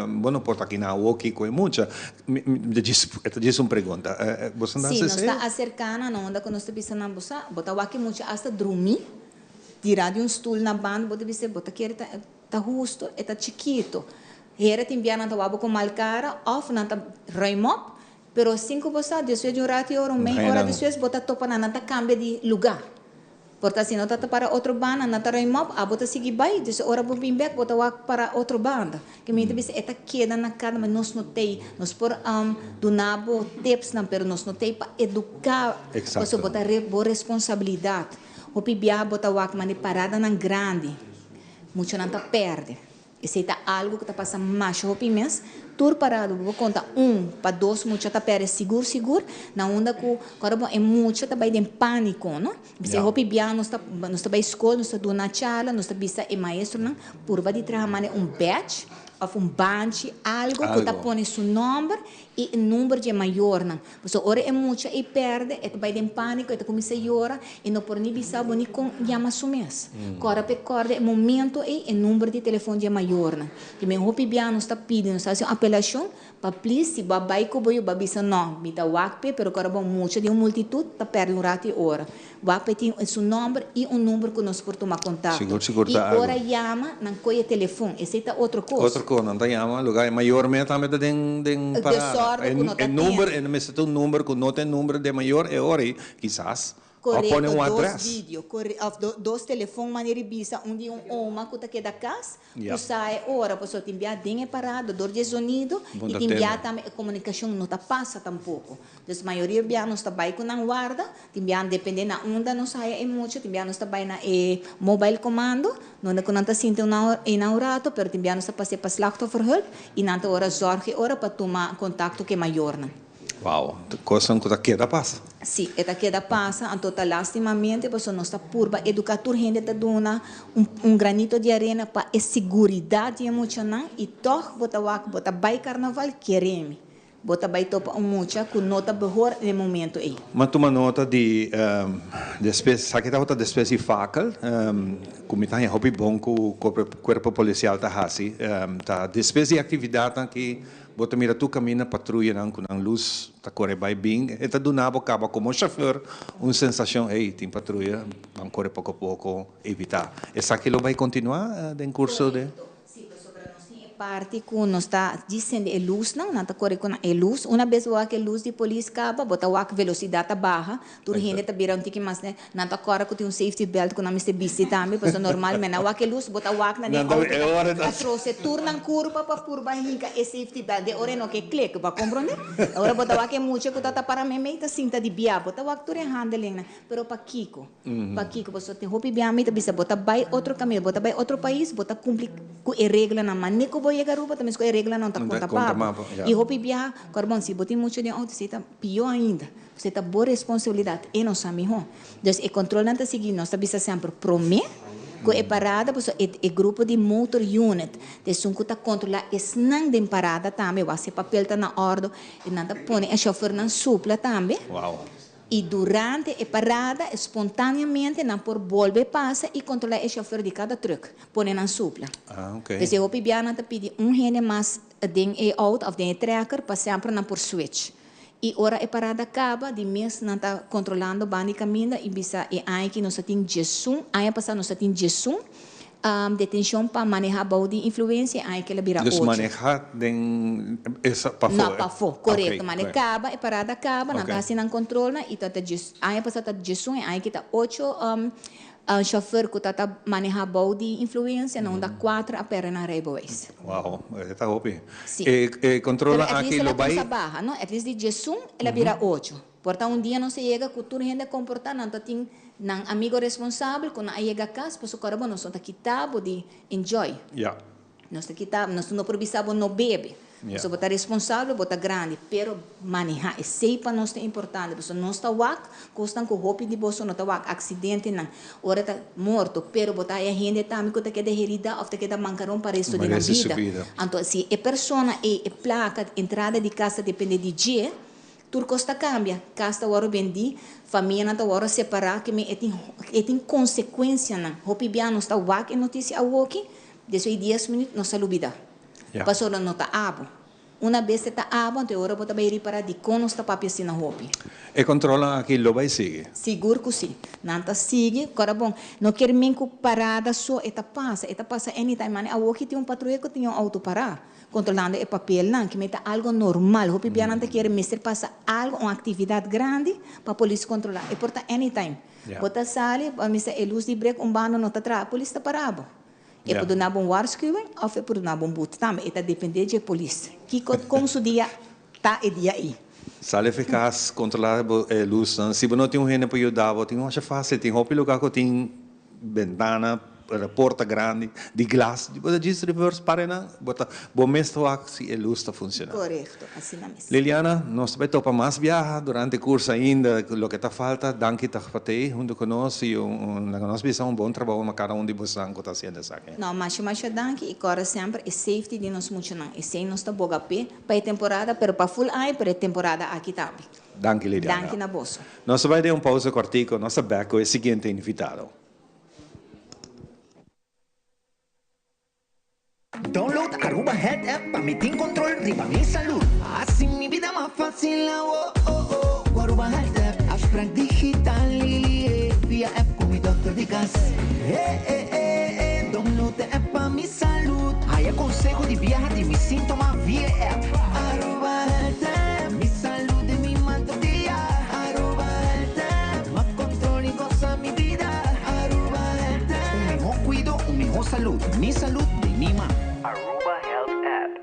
bom, não pode aqui na walkie com muita. Diz uma pergunta. Você não está acercando, não anda com nós pensando na bolsa, bota o aqui muito, hasta dormir, tirar de stool na banda, bota dizer, bota aqui, está justo, está chiquito. Era te enviar na tua com malcara, off na tua raimop, pero 5 você depois de ratio hora, meia hora depois bota topa na tua cambia de lugar. Porta se não tá para outro banda na tua raimop, a bota seguir vai, depois hora vou vir back, bota walk para outro banda. Que me diz eta queda na cada, mas nós não tem, nós por do nabo tips não, pero nós não tem para educar, você bota boa responsabilidade. O pibia bota walk mas parada na grande, muito não tá perde. Esse é algo que está passando mais hopi mês. Tur parado, vou contar para 2, muita tá pera seguro, na onda que agora é muita tá bem em pânico, não? Se hopi bia nós tá bem escola, nós tá dando charla, nós tá bisa e maestro, não? Por vai de trabalhar badge ou bunch, algo que tá põe seu nome e o número de maior, não? Porque ora é muita e perde, é bem em pânico, é começa a chorar e não por nem bisa boni com chama su mês. Agora pecorde é momento e o número de telefone de maior, não? Que me hopi bia nós tá pedindo, nós faz apelação para please se babai ko boyo babisa não, bita wakpe, pero agora bom muita de multitud tá perde um rato e hora. Wakpe tem seu nome e número que nós por tomar contato. Seguro e ora chama, não coia telefone, esse é outra coisa. Outra coisa, não tá chama, lugar maior mesmo também tem para o número, e não tem um número que não tem número de maior é hora, quizás. Correto, address. Vídeo, dos telefones maneira bisa, onde uma que está aqui da casa, tu sai ora, pessoa te enviar dinhe parado, dor de sonido, e te enviar também a comunicação não tá passa tampouco. Então, a maioria bia não está bem com a guarda, te enviar dependendo da onda, não sai muito, te enviar não está bem na mobile comando, não é que não está sentindo inaugurado, pero te enviar não está passando para slachtofferhulp, e não está hora zorge ora para tomar contato que é maior, não. Wow, coisa que queda passa. Sim, esta queda passa, então lastimamente, porque nós está purba, educador gente está dando granito de arena para a segurança emocional e toch bota vai carnaval queremos, bota vai topa mucha com nota melhor no momento aí. Mas toma nota de despesa, sabe que tá outra despesa facal, como tá em hobby bom que o corpo policial tá assim, tá despesa de atividade que bota mira tu camina patrulha não com a luz tá corre bem e tá do nabo acaba como chauffeur uma sensação ei tem patrulha vamos correr pouco a pouco evitar essa aquilo vai continuar em curso de parte que nós está dizendo é luz não está correndo com a luz uma vez o que luz de polícia acaba bota o que velocidade baixa tu gente está virando que mais né não está correndo com um safety belt com a Mr. BC também porque normalmente o que luz bota o que na de auto trouxe turna curva para curva hinca é safety belt de hora não que clique para compreender agora bota o que muito que está para mim está cinta de bia bota o que tu handling né pero para Kiko você tem roupa bia me bisa bota vai outro caminho bota vai outro país bota cumprir com a regra na maneira voy a garupa também se a regra não está conta papo e roupa viajar carbon se botem muito de auto você está pior ainda você está boa responsabilidade e não sabe então o controle não está seguindo nós está sempre prometer que é parada porque é grupo de motor unit então que está controlar é não de parada também vai ser papel está na ordem e não está põe a chofer não supla também e durante a parada, espontaneamente, não por volver passa e controlar o chofer de cada truck, põe na supla. Ok. Então, o pibiana está pedindo gente mais de auto ou de tracker para sempre não por switch. E ora a parada acaba, de mês não está controlando bem caminho e bisa e aí que nós tem jessum, aí passar nós tem jessum. Detenção para manejar de influência aí que ela vira 8. Manejar essa para fora. Não, para fora, correto. Mas acaba, a parada acaba, não está assim não controla e tá aí passa tá gestão aí que tá 8 chauffeur que tá manejar de influência não dá 4 a perna na railways. Uau, está hopi. E controla aqui lo vai. Barra, não? At least de gestão ela vira 8. Portanto, dia não se chega com tudo gente comportar não tá tem não amigo responsável quando aí chega a casa, por isso que nós não está quitado de enjoy. Nós está quitado, nós não provisamos não bebe. Você botar responsável, botar grande, pero manejar, é sei para nós é importante, porque nós está wak, costam com roupa de bolso, não está wak, acidente não, ora está morto, pero botar a gente também que está que herida ou está que mancarão para resto da vida. Então, se a pessoa é placa, entrada de casa depende de dia, tudo costa cambia, casa agora vendi, família não agora separar, que tem consequência não. Hopi bia não está wak, notícia a waki, desde 10 minutos não está lubida. Passou não está abo. Uma vez está abo, então agora bota bem para de como está papel assim na hopi. E controla aquilo vai seguir. Seguro que sim. Não está sigue, agora bom, não quer nem que parada só, eta passa anytime, mas a waki tem patrulha que tem auto parar. Controlando o papel, não, que meta algo normal. O pibiana não quer mestre passa algo, uma atividade grande para a polícia controlar. E porta anytime. Bota sale, a missa é luz de break, bando não está atrás, a polícia está parado. E por dar um waarschuwing, ou é por dar um boete também. Eta depende da polícia. Que como o dia está e dia aí. Sale eficaz controlar a luz. Se você não tem gente para ajudar, tem uma fácil, tem roupa lugar que tem ventana porta grande de glas, bota diz reverse para na, bota bom mesto se a luz está funcionando. Correto, assim mesmo. Liliana, nós vai topar mais viajar durante o curso ainda, o que está falta, danke tá fatei, junto conosco e nós visão bom trabalho, mas cada de vocês que está sendo isso aqui. Não, mas danke e agora sempre é safety de nós muito não, e sem nós tá boga pé para a temporada, para full eye para a temporada aqui também. Danke Liliana. Danke na bolsa. Nós vai dar pausa cortico, nossa back com o seguinte invitado. Download Aruba Health App para meter control riba mi salud. Así mi vida más fácil. Aruba Health App, abstract digital via app con mi doctor de casa. Download the app para mi salud. Hay consejo de viajar de mis síntomas via app. Aruba Health App, mi salud de mi manto día. Aruba Health App, más control y goza mi vida. Aruba Health App, un mejor cuido, un mejor salud. Mi salud de mi mano. Aruba Health App.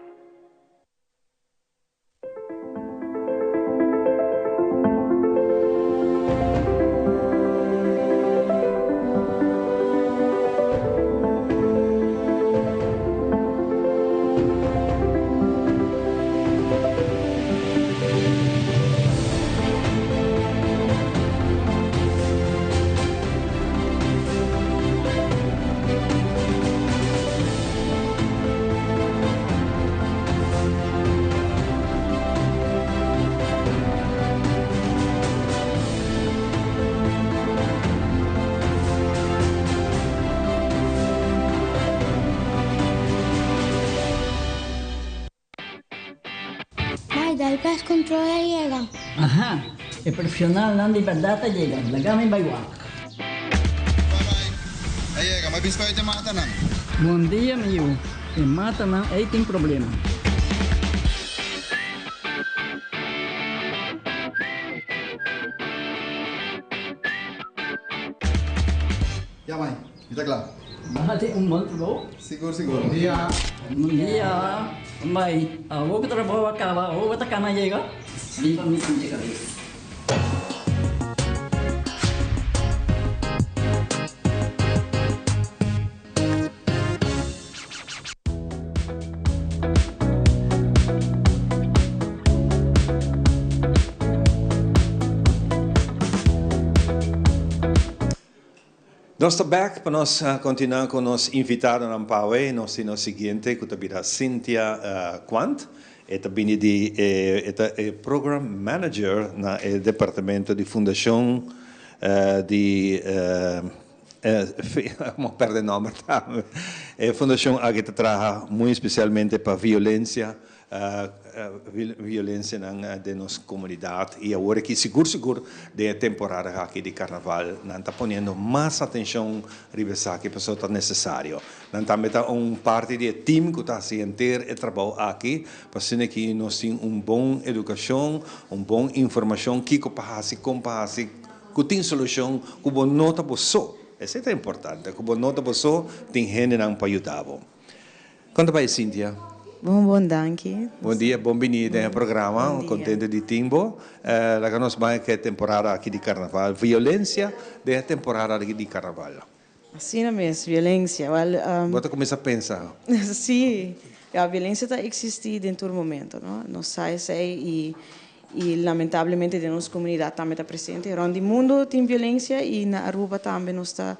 El pest control llega. Ajá, el profesional não de verdade llega. Lagami baywa. Aí, mas biscoito te mata não. Bom dia, meu. E mata não, aí tem problema. Ya, mãe, está claro. Bahati bom trabalho. Seguro, seguro. Bom dia. Bom dia. Mãe, vou que trabalho acaba, vou que tá na chega. Limpa mi chega. Nós estamos back para nós continuar com nós invitado na Paué, nós temos o seguinte, que é a Cynthia Quant, é também é Program Manager no Departamento de Fundação de não perder o nome, é Fundação que trabalha muito especialmente para violência de nossa comunidade e agora que seguro de temporada aqui de carnaval não está ponendo mais atenção rivesar que pessoa está necessário não também está parte do time que está se inteiro e trabalho aqui para que nós temos bom educação bom informação que compara-se que tem solução que bom nota você isso é importante que bom nota você tem gente não para ajudar quando vai Cynthia. Bom, danke. Bom dia, bem-vindo ao programa, contente de Timbo. Lá nós vamos que é temporada aqui de carnaval, violência da temporada aqui de carnaval. Assim mesmo, violência. Você começa a pensar? Sim, a violência está existindo dentro do momento, não? Nós sabemos e lamentavelmente de nossa comunidade também está presente. Onde o mundo tem violência e na Aruba também nós está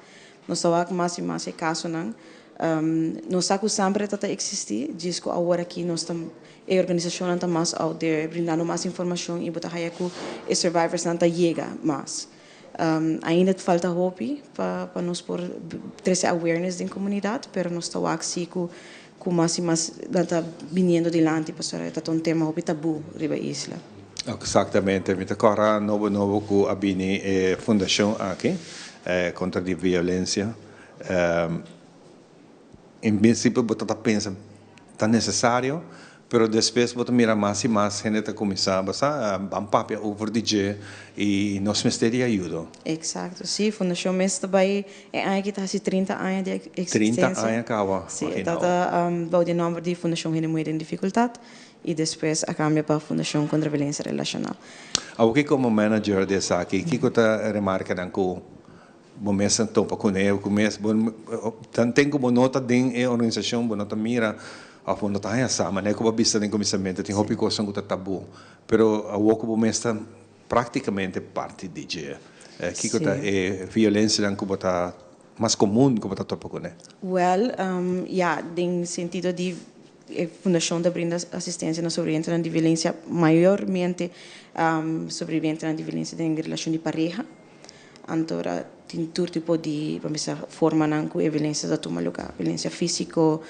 mais e mais casos, não? Nós sabemos sempre está existir, diz que agora aqui nós estamos a organização está mais out there, brindando mais informação e botar aí que os survivors não está chega mais. Ainda falta hope para nós por trazer awareness da comunidade, mas nós estamos aqui com mais e mais está vindo adiante, para está um tema hope tabu riba isla. Exatamente, me agora novo com a Bini fundação aqui contra a violência. Em princípio, você pensa está necessário, mas depois você mira mais e mais, a gente começa a papel over DJ e nós ministério ajuda. Exato, sim, a fundação mesmo também é que está há 30 anos de existência. 30 anos acaba. Sim, está o nome de fundação que não tem dificuldade e depois a cambia para a fundação contra a violência relacional. O que como manager dessa aqui, o que você remarca começa a topar com ele, começa, tem como nota de a organização, nota mira, a nota é essa, mas não é como vista em começamento, tem hobby coisa que tabu, pero a o começa praticamente parte de dia. Que é violência que está mais comum que está topar com ele. Well, em sentido de a Fundação da brinda assistência na sobrevivência de violência, maiormente sobrevivência de violência em relação de pareja. Então, tem todo tipo de forma que a violência da toma lugar, violência física,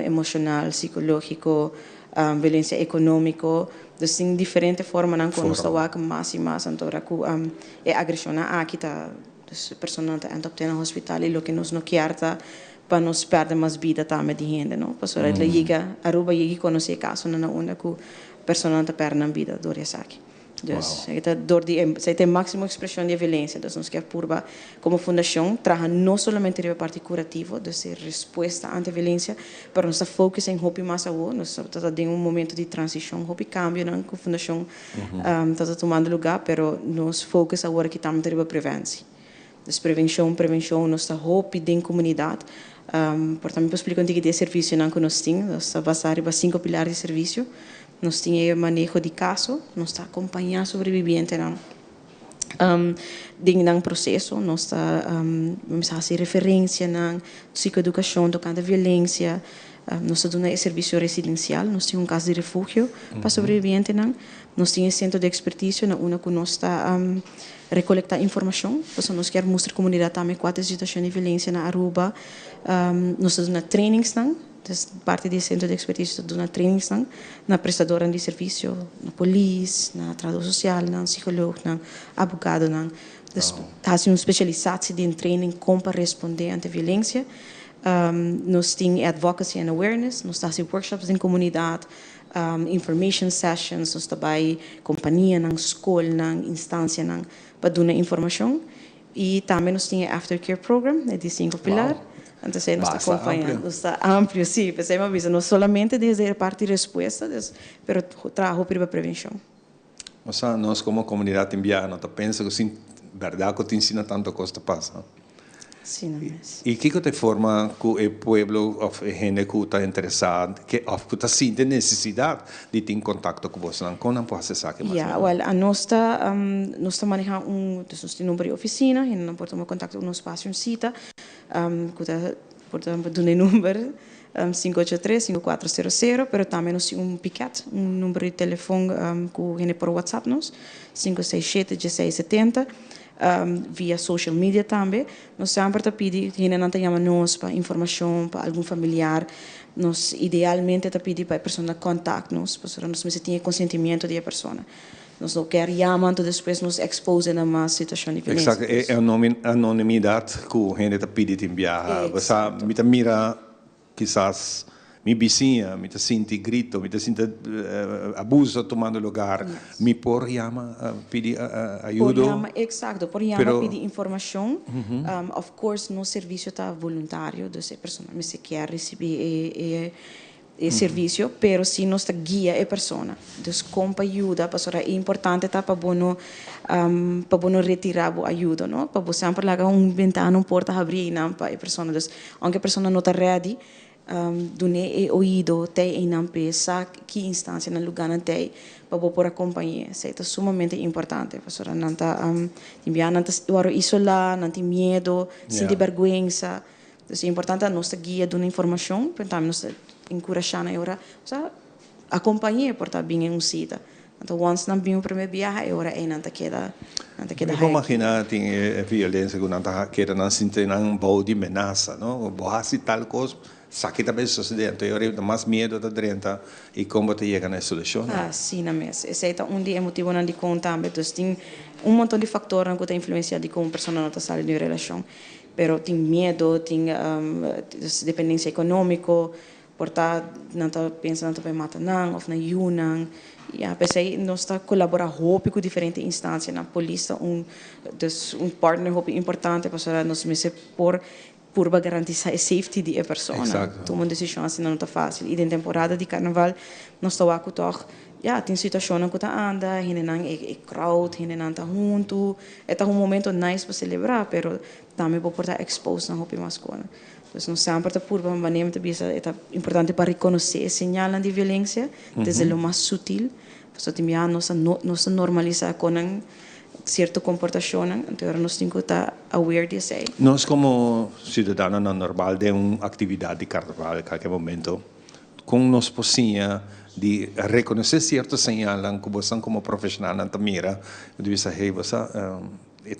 emocional, psicológico, violência econômica. Então, tem diferentes formas que nós estamos mais e mais. Então, a agressão aqui está, a pessoa está no hospital e o que nós não queremos para nós perder mais vida também de gente, não? Porque ela chega, Aruba chega conhecer caso na onde que a pessoa está perdendo vida dor essa aqui. Então, se tem máxima expressão de violência, então nós queremos como fundação trabalhar não somente a parte curativa, de ser resposta ante a violência, mas nós foco em hopi mais agora, nós estamos em momento de transição, hopi cambio, não? Que a fundação está tomando lugar, mas nós foco agora que estamos em prevenção. Então, prevenção, nós estamos hopi em comunidade. Portanto, eu explico que de serviço que nós temos, nós estamos baseados em 5 pilares de serviço. Nós temos manejo de caso, nós estamos acompanhando sobreviventes em processo, nós estamos fazendo referência na psicoeducação, tocando a violência, nós estamos dando serviço residencial, nós temos caso de refúgio para sobreviventes, nós temos centro de expertise, onde nós estamos recolectar informação, porque nós queremos mostrar à comunidade também qual é a situação de violência na Aruba, nós estamos dando trainings, parte do centro de expertise dando trainings na prestadora de serviço, na polícia, na trabalhador social, na psicólogo, na advogado, fazendo uma especialização em training como para responder ante a violência. Nós temos advocacy and awareness, nós fazemos workshops em comunidade, information sessions, nós trabalhamos companhia, na escola, na instância, para dar informação. E também nós temos aftercare program, de 5 pilares. Então, nós estamos acompanhando, está amplo, sim, mas não somente desde a parte de resposta, mas trabalho para a prevenção. Nós como comunidade indiana, pensamos que verdade que te ensina tanto coisa passa. Sim, e que te forma que o povo, a gente que está interessado, que está sentindo necessidade de ter contato com você, como não pode ser que mais? Nós estamos manejando número de oficina, e não podemos contato com um espaço, um sita, portanto, do número 583-5400, mas também nós temos um piquete, um número de telefone que a gente por WhatsApp, 567-1670. Via social media também, nós sempre pedimos que não tenhamos nós para informação para algum familiar, nós idealmente pedimos para a pessoa contactar-nos, porque nós precisamos consentimento da pessoa. Nós não queremos chamar, depois nos expor a uma situação de violência. Exato, é a anonimidade que a gente pede enviar. Você me mira, quizás, minha vizinha, me sinto grito, me sinto abuso tomando lugar, me por chama pedir ajuda. Exato, por chama pedir informação. Of course, no serviço está voluntário, então a pessoa me se quer receber serviço, pero se nós guia a pessoa, então como ajuda, para é importante tá para bono retirar a ajuda, não? Para você sempre lá ventana, porta abrir não para a pessoa, então aunque a pessoa não está ready, dune ouído tem em não pensar que instância no lugar não tem para por acompanhar, isso é sumamente importante, para não tá enviar não tá isolar, não tem medo, sentir vergonha, então é importante nós guia de uma informação, para também nós encorajar na hora, acompanhar por estar bem em sítio. Então, once não bem o primeiro viagem, agora é não tá queda. Eu imagino que tem violência que não tá queda não sentir um bom de ameaça, não? Borrasse tal coisa. Saque também sucedendo, eu tenho mais medo da drenta e como te chega na solução. Sim, na mesa. Esse é um motivo não de contar, mas tem montão de fatores que influenciam de como a pessoa não está saindo de relação. Pero tem medo, tem dependência econômica, por estar não está pensando para matar não, ou na yunang. E a pessoa nós está colaborando com diferentes instâncias, na polícia partner importante para nós me por garantir a safety de a pessoa. Tomar decisão assim não está fácil. E na temporada de carnaval nós estamos tem situações que tá anda, hinenang crowd, hinenang tá junto, é momento nice para celebrar, pero também pode estar exposed na roupa masculina. Então, não sempre tá por uma maneira de bisa é importante para reconhecer señales de violência, desde lo mais sutil, porque também nós normalizar com cierta comportación, entonces nos tenemos que estar aware de eso. Nós como cidadãos normal de uma atividade de carnaval, em qualquer momento, com nos possível de reconhecer certos sinais que você como profissional não mira, de vista hey, você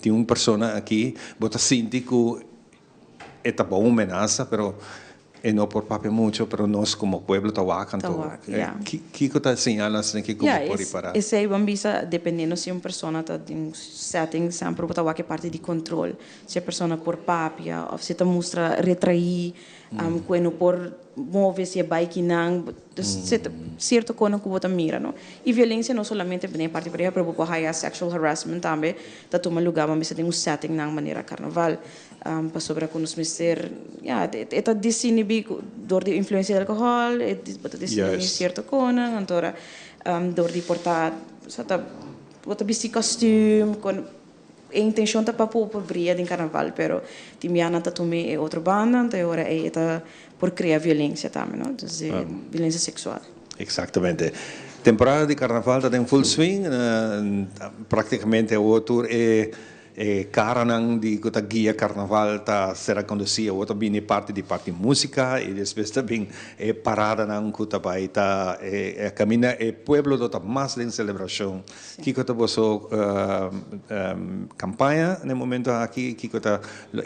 tem uma pessoa aqui, você sente que é uma ameaça, pero não por papel muito, pero nós como pueblo tawakan to. Que está señalas que como por para. Esse aí vamos ver dependendo se uma pessoa está em setting sempre para que parte de controle, se a pessoa por papel ou se está mostra retrair, quando por mover se bike não, certo coisa que você mira, não? E violência não somente bem parte para pero por high sexual harassment também, está toma lugar vamos ver um setting na maneira carnaval. Para sobre com os mister, é desinibir door de influência do alcohol, é desinibir certa coisa, então door de portar, bota vestir costume, com a intenção tá para pôr brilhar em carnaval, pero timiana tá também é outra banda, então agora é por criar violência também, não? Então violência sexual. Exatamente. Temporada de carnaval está em full swing, praticamente o outro é karanang di kota guia carnaval ta será conduzida outra bem parte de música e depois também parada nang kota pai ta caminha pueblo do ta mais em celebração que kota boso campanha no momento aqui que kota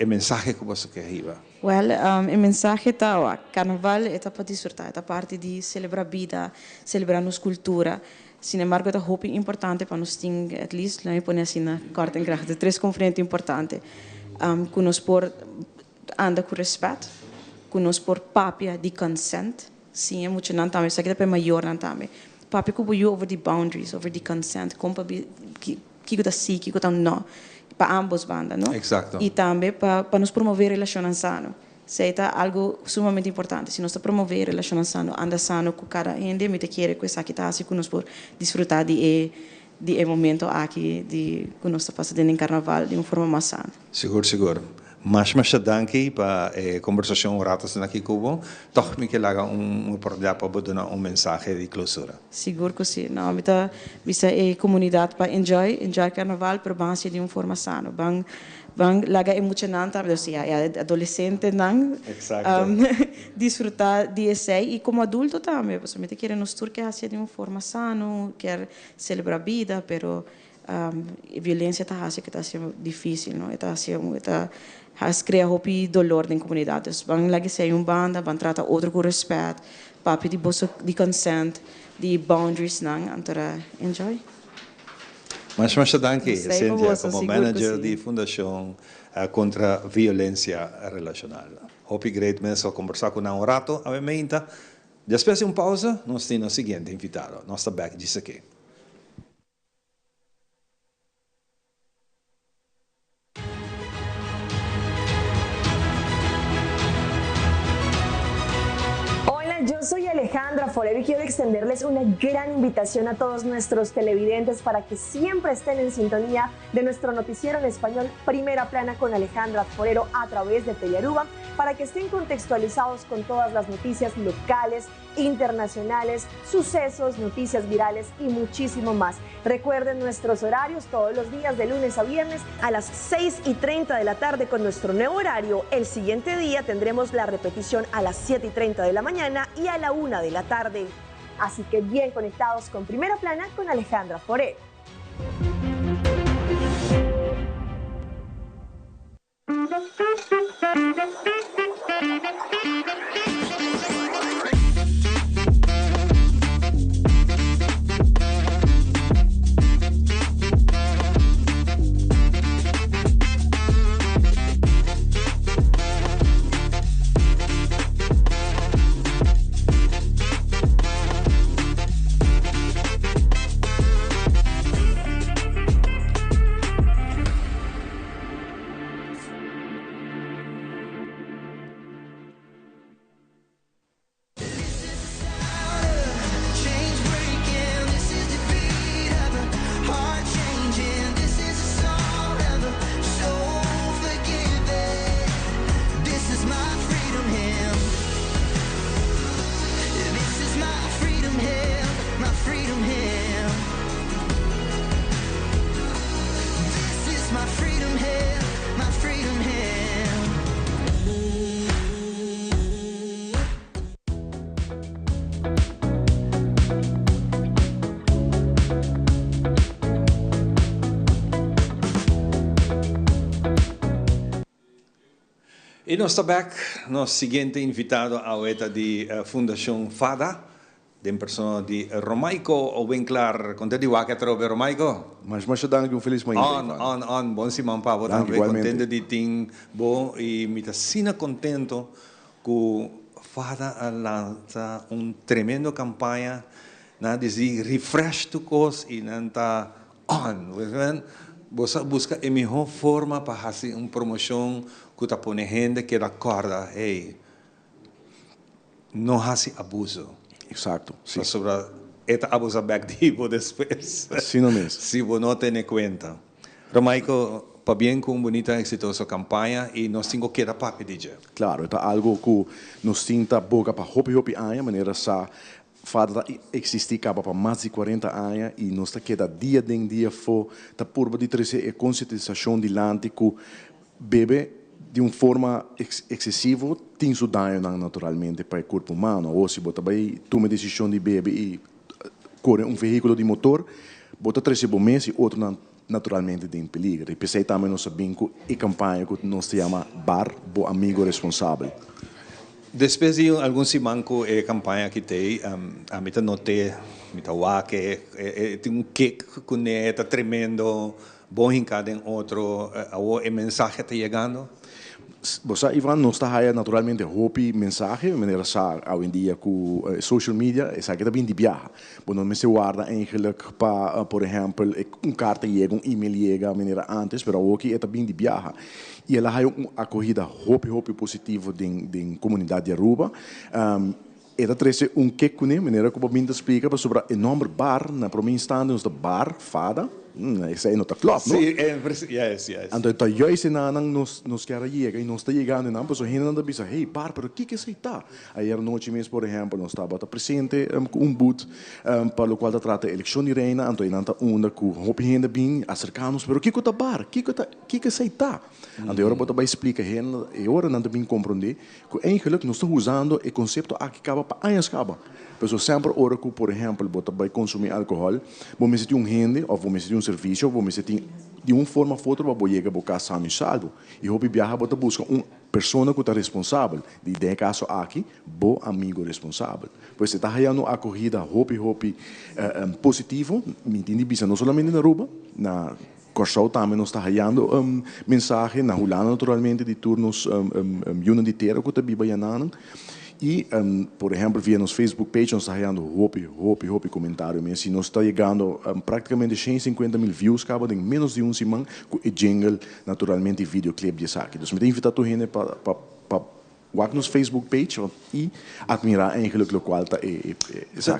mensagem que boso que arriba. Well, o mensagem tá carnaval é para disfrutar, é parte de celebrar a vida, celebrar nossa cultura. Sin embargo, é muito importante para nós ter, at least, não é pôr assim na corte em graça, 3 componentes importantes. Que nós por anda com respeito, que nós por papia de consent, sim, é muito não também, isso aqui é para maior não também. Papia que eu over the boundaries, over the consent, como para que está sim, que está não, para ambos bandas, não? Exato. E também para nos promover relações sanas. Isso é algo sumamente importante. Se nós promover relações sanas, anda sano com cada gente, me te quer que isso aqui está assim que nós por desfrutar de momento aqui de que nós está fazendo em carnaval de uma forma mais sana. Seguro. Mas danke para a conversação ratas aqui com toch me que laga oportunidade para dar mensagem de clausura. Seguro que sim. Não, bisa a comunidade para enjoy carnaval, pero vamos de uma forma sana. Van laga emocionante, adolescente não desfrutar de isso e como adulto também, você quer nos turque de uma forma sana, quer celebrar a vida, pero a violência está assim que está sendo difícil, não? Está cria dolor na comunidade. Van laga ser banda, van tratar outro com respeito, papi de consent, de boundaries não, então enjoy. Mas danke, Cynthia, como manager de Fundação contra a Violência Relacional. Hope great mesmo conversar com um rato, a mementa. Depois de uma pausa, nós temos o seguinte invitado. Nós estamos back disso aqui. Yo soy Alejandra Forero y quiero extenderles una gran invitación a todos nuestros televidentes para que siempre estén en sintonía de nuestro noticiero en español Primera Plana con Alejandra Forero a través de Telearuba, para que estén contextualizados con todas las noticias locales, internacionales, sucesos, noticias virales y muchísimo más. Recuerden nuestros horarios todos los días de lunes a viernes a las 6:30 de la tarde con nuestro nuevo horario. El siguiente día tendremos la repetición a las 7:30 de la mañana y a la 1 de la tarde. Así que bien conectados con Primera Plana con Alejandra Forero. my freedom held, my freedom held. E nós estamos back, nosso seguinte invitado é da Fundação FADA, de pessoa de Romaico, ou bem claro, contente de que trove Romaico? Mas danke um feliz manhã. Bom semana para você também, contente de ter bom e me está sina contento que FADA lança tremendo campanha, na dizer refresh to cause e não está você busca a melhor forma para fazer uma promoção que está pondo gente que acorda, hey, não faz abuso. Exato. Sim. Sobre esta abuso backtivo depois. Sim, não mesmo. Se você não tem conta. Romaico, para bem com uma bonita, exitosa campanha e nós temos que dar para pedir. Claro, é algo que nos tinta boca para hopi anos, maneira sa fada existir capa para mais de 40 anos e nós está queda dia em dia for tá por de trazer a conscientização de lante que bebe de uma forma excessiva tem isso dano naturalmente para o corpo humano ou se você vai tomar a decisão de beber e correr um veículo de motor você trazer bom mês e outro naturalmente tem perigo e pensei também nós sabemos que a campanha que nós se chama Bar Bo Amigo Responsável. Depois de alguns semanas com a campanha que tem, a mim notei, tem kick que é tremendo, bom em cada outro, o mensagem está chegando. Você, Ivan, não está aí naturalmente hopi mensagem, maneira sa hoje em dia com social media, essa que também de viaja. Bom, não me se guarda eigenlijk para, por exemplo, carta chega, e-mail chega, maneira antes, mas hoje é também de viaja. E ela tem uma acolhida hopi positiva da comunidade de Aruba. Ela traz que maneira como a explica sobre o nome bar, na primeira instância, bar, fada. Isso aí não está claro, não? Sim, yes. Então, está juist nos quer chegar e nós está chegando, não? Porque a gente não pensa, hey, bar, pero que você está? Ayer noite mesmo, por exemplo, nós estava presente com boot para o qual trata a eleição de reina, então nós está onda com a gente bem acercar-nos, pero que está bar? Que você está? Então, agora você explica, e agora nós também compreender que eigenlijk nós estamos usando o conceito que acaba para anos acaba. Pero sempre ora que, por exemplo, você vai consumir álcool, você se tem rende, ou você se tem serviço, ou você tem de uma forma ou outra, você chega a casa sano e salvo. E o viaja, você busca uma pessoa que está responsável. De caso aqui, bom amigo responsável. Pois você está ganhando a corrida hopi positivo, me entende, não somente na Aruba, na Corsau também nós está ganhando mensagem, na Hulana naturalmente, de turnos de terra que está viajando. E, por exemplo, via nos Facebook page, nós estamos ganhando hopi comentário. Mas nós estamos chegando praticamente 150 mil views, acaba em menos de semana, com o jingle, naturalmente, e videoclip de saque. Então, me invito a gente para nos Facebook page e admirar eigenlijk o qual está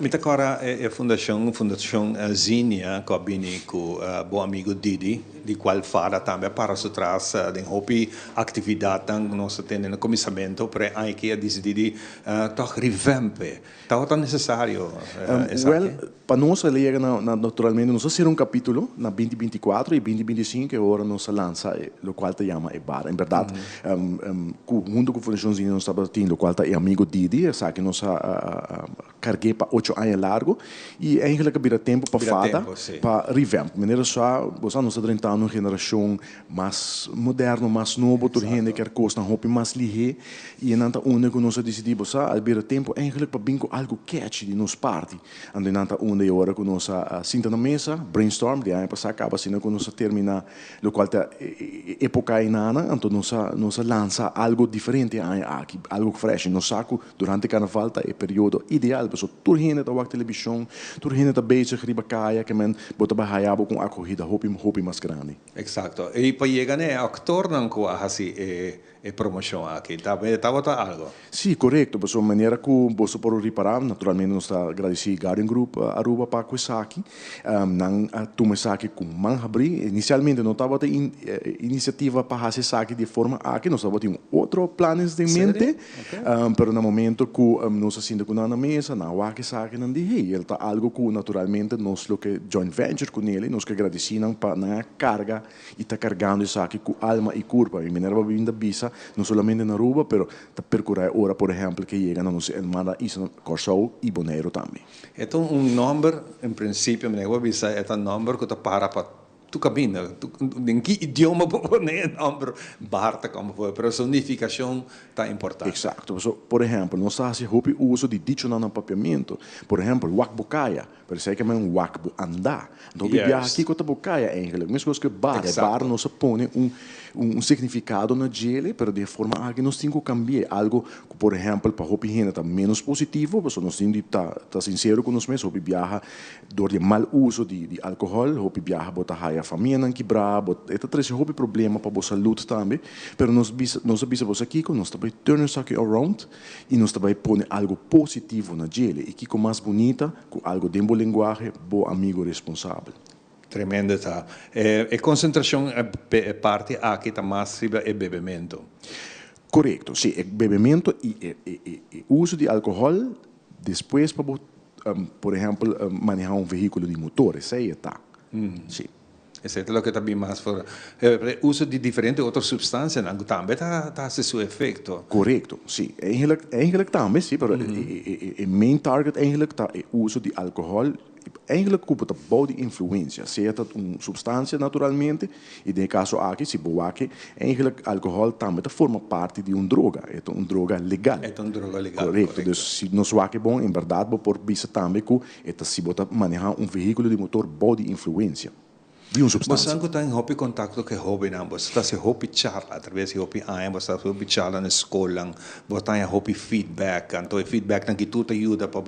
me agora a Fundação Zinnia, que vem com o bom amigo Didi, de qual fala também para se trás de hopi atividade que nós temos no começamento, para que a decidir toch revampe. Está necessário? Para nós, naturalmente, nós vamos um capítulo na 2024 e 2025, agora nós lança o qual se chama Bar. Em verdade, junto com a Fundação Zinnia, nós estamos tendo o qual é amigo Didi, sabe que nós carreguei para 8 anos largo e eigenlijk vira tempo para fada, para revamp. De maneira só, nós estamos tentando uma geração mais moderna, mais nova, por gente que custa roupa mais ligeira e nanta único nós decidimos, vira tempo eigenlijk para bingo algo catchy de nos parte. Ando nanta de hora que nós sinta na mesa, brainstorm, de ano passado acaba assim que nós termina o qual é época inana, então nós lança algo diferente aqui, algo fresh. Nós saco durante o carnaval é período ideal, porque toda gente está vendo televisão, toda gente está bezig riba caia, que men bota bahayabo com a corrida hopi mais grande. Exato. E para chegar a actor não com assim e promoção aqui, tá algo? Sim, correto. Por sua maneira que você pode reparar, naturalmente nós está agradecido Garden Group Aruba para com isso aqui, não toma isso aqui com manhabri. Inicialmente não estava iniciativa para fazer isso aqui de forma aqui, nós estava um otros planes de mente, pero en el momento que nos haciendo con una mesa, na waki saque nan di hey, ele tá algo que naturalmente nos lo que joint venture com ele, nos que agradeciam para na carga e tá carregando isso aqui com alma e corpo. E minerva vinda bisa, não somente na Aruba, pero tá percorrer ora, por exemplo, que chega na nossa irmã Isla Corsou e Bonaire também. Então número, em princípio, minerva bisa é um número que tá para tu caminha, em que idioma pode nem número barta como foi, mas a sonificação está importante. Exato. So, por exemplo, nós fazemos o uso de dicionário no papiamento. Por exemplo, wakbukaya, parece que é um wakbu andar. Então, viajar aqui com a bukaya, eigenlijk, mesmo que bar, bar nós põe significado na gele, pero de forma que nós temos que cambiar algo, por exemplo, para a higiene está menos positivo, porque nós temos que estar sincero com nós mesmos, o viaja door de mal uso de álcool, o viaja botar a família não quebrar, это traz um problema para a saúde também, pero nós avisamos aqui que nós também turn isso aqui around e nós também põe algo positivo na gele, e que com mais bonita, com algo de boa linguagem, bom amigo responsável. Tremendo tá. E concentração é parte aqui tá mais riba é bebimento. Correto, sim, é bebimento e uso de álcool depois para por exemplo manejar veículo de motor, isso aí tá. Sim. Isso é o que também mais for uso de diferentes outras substâncias, não também tá seu efeito. Correto, sim. Eigenlijk também, sim, mas o main target eigenlijk tá é uso de álcool. Eigenlijk cuba de boa influência, se é uma substância naturalmente, e no caso aqui, se boa aqui, eigenlijk álcool também forma parte de uma droga, é uma droga legal. É uma droga legal. Correto, então se nós aqui bom, em verdade, por bisa também que se bota manejar veículo de motor boa influência. De uma substância. Você tem hobby contato com hobby não, você está se hobby charla, através de hobby você está hobby charla na escola, você tem hobby feedback, então feedback não que tudo ajuda para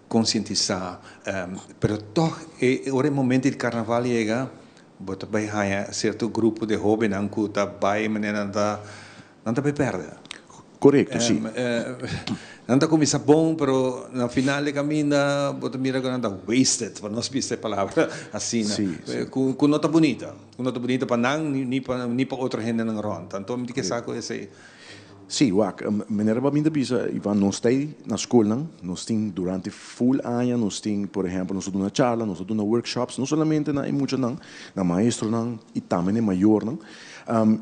conscientizar, pero toch ora momento de carnaval chega, bota vai há certo grupo de hobby não que tá vai maneira não tá bem perde. Correto, sim. Não está começar bom, pero no final de caminho, bota mira que não está wasted, para nós viste a palavra assim, com nota bonita para não nem para outra gente não ronda. Então me diz que saco esse. Sim, minerva minda bisa, Ivan, nós temos na escola, nós temos durante full ano, nós temos, por exemplo, nós temos uma charla, nós temos workshops, não somente na muita não, na maestro não, e também na maior não.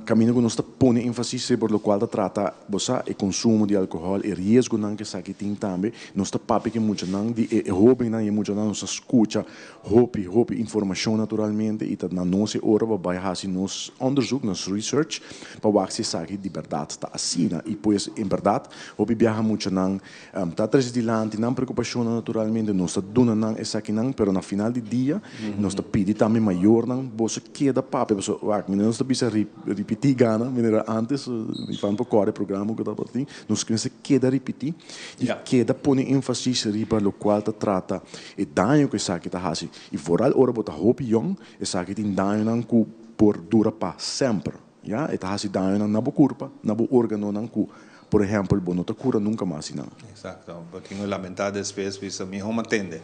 Caminho que nós põe ênfase por lo qual trata bossa o consumo de álcool e risco não que sabe tem também nós papi que muito não de hobby não e muito não nós escuta hobby informação naturalmente e tá na nossa hora vai fazer nos onderzoek nos research para ver se sabe de verdade está assim e pois em verdade hobby viaja muito não tá traz de lá não preocupação naturalmente nós tá dona não essa aqui não pero na final de dia nós tá pedi também maior não bossa queda papi bossa nós tá bisa repetir Gana, menina antes, me fan por qual programa que estava assim, nós queremos queda repetir e queda põe ênfase riba lo qual trata e danho que sabe que tá assim e foral ora bota hope young e sabe que tem danho não que por dura para sempre, já e tá assim danho na bo corpo, na bo órgano não que por exemplo, não tá cura nunca mais não. Exato, porque tenho lamentado depois isso me home atende.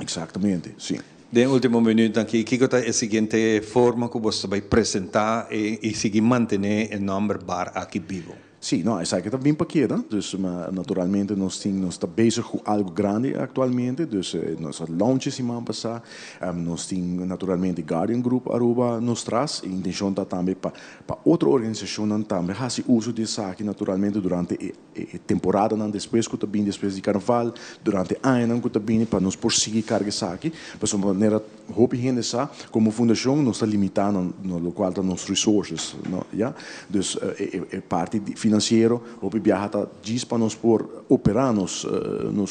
Exatamente, sim. De último minuto aqui, que é a seguinte forma que você vai apresentar e seguir manter o nome bar aqui vivo? Sim, não, essa aqui está bem pequena, dus naturalmente nós estamos bezig com algo grande atualmente, dus nós launches semana passada, nós temos naturalmente Guardian Group Aruba nos traz, e a intenção está também para outra organização também fazer uso disso aqui naturalmente durante a temporada, depois que está bem depois de carnaval, durante o ano que está bem para nos prosseguir carga isso aqui, para de maneira hobby gente sa, como fundação nós está limitando no qual está nos resources, ja, dus parte financeiro, o viaja está diz para nós por operar nos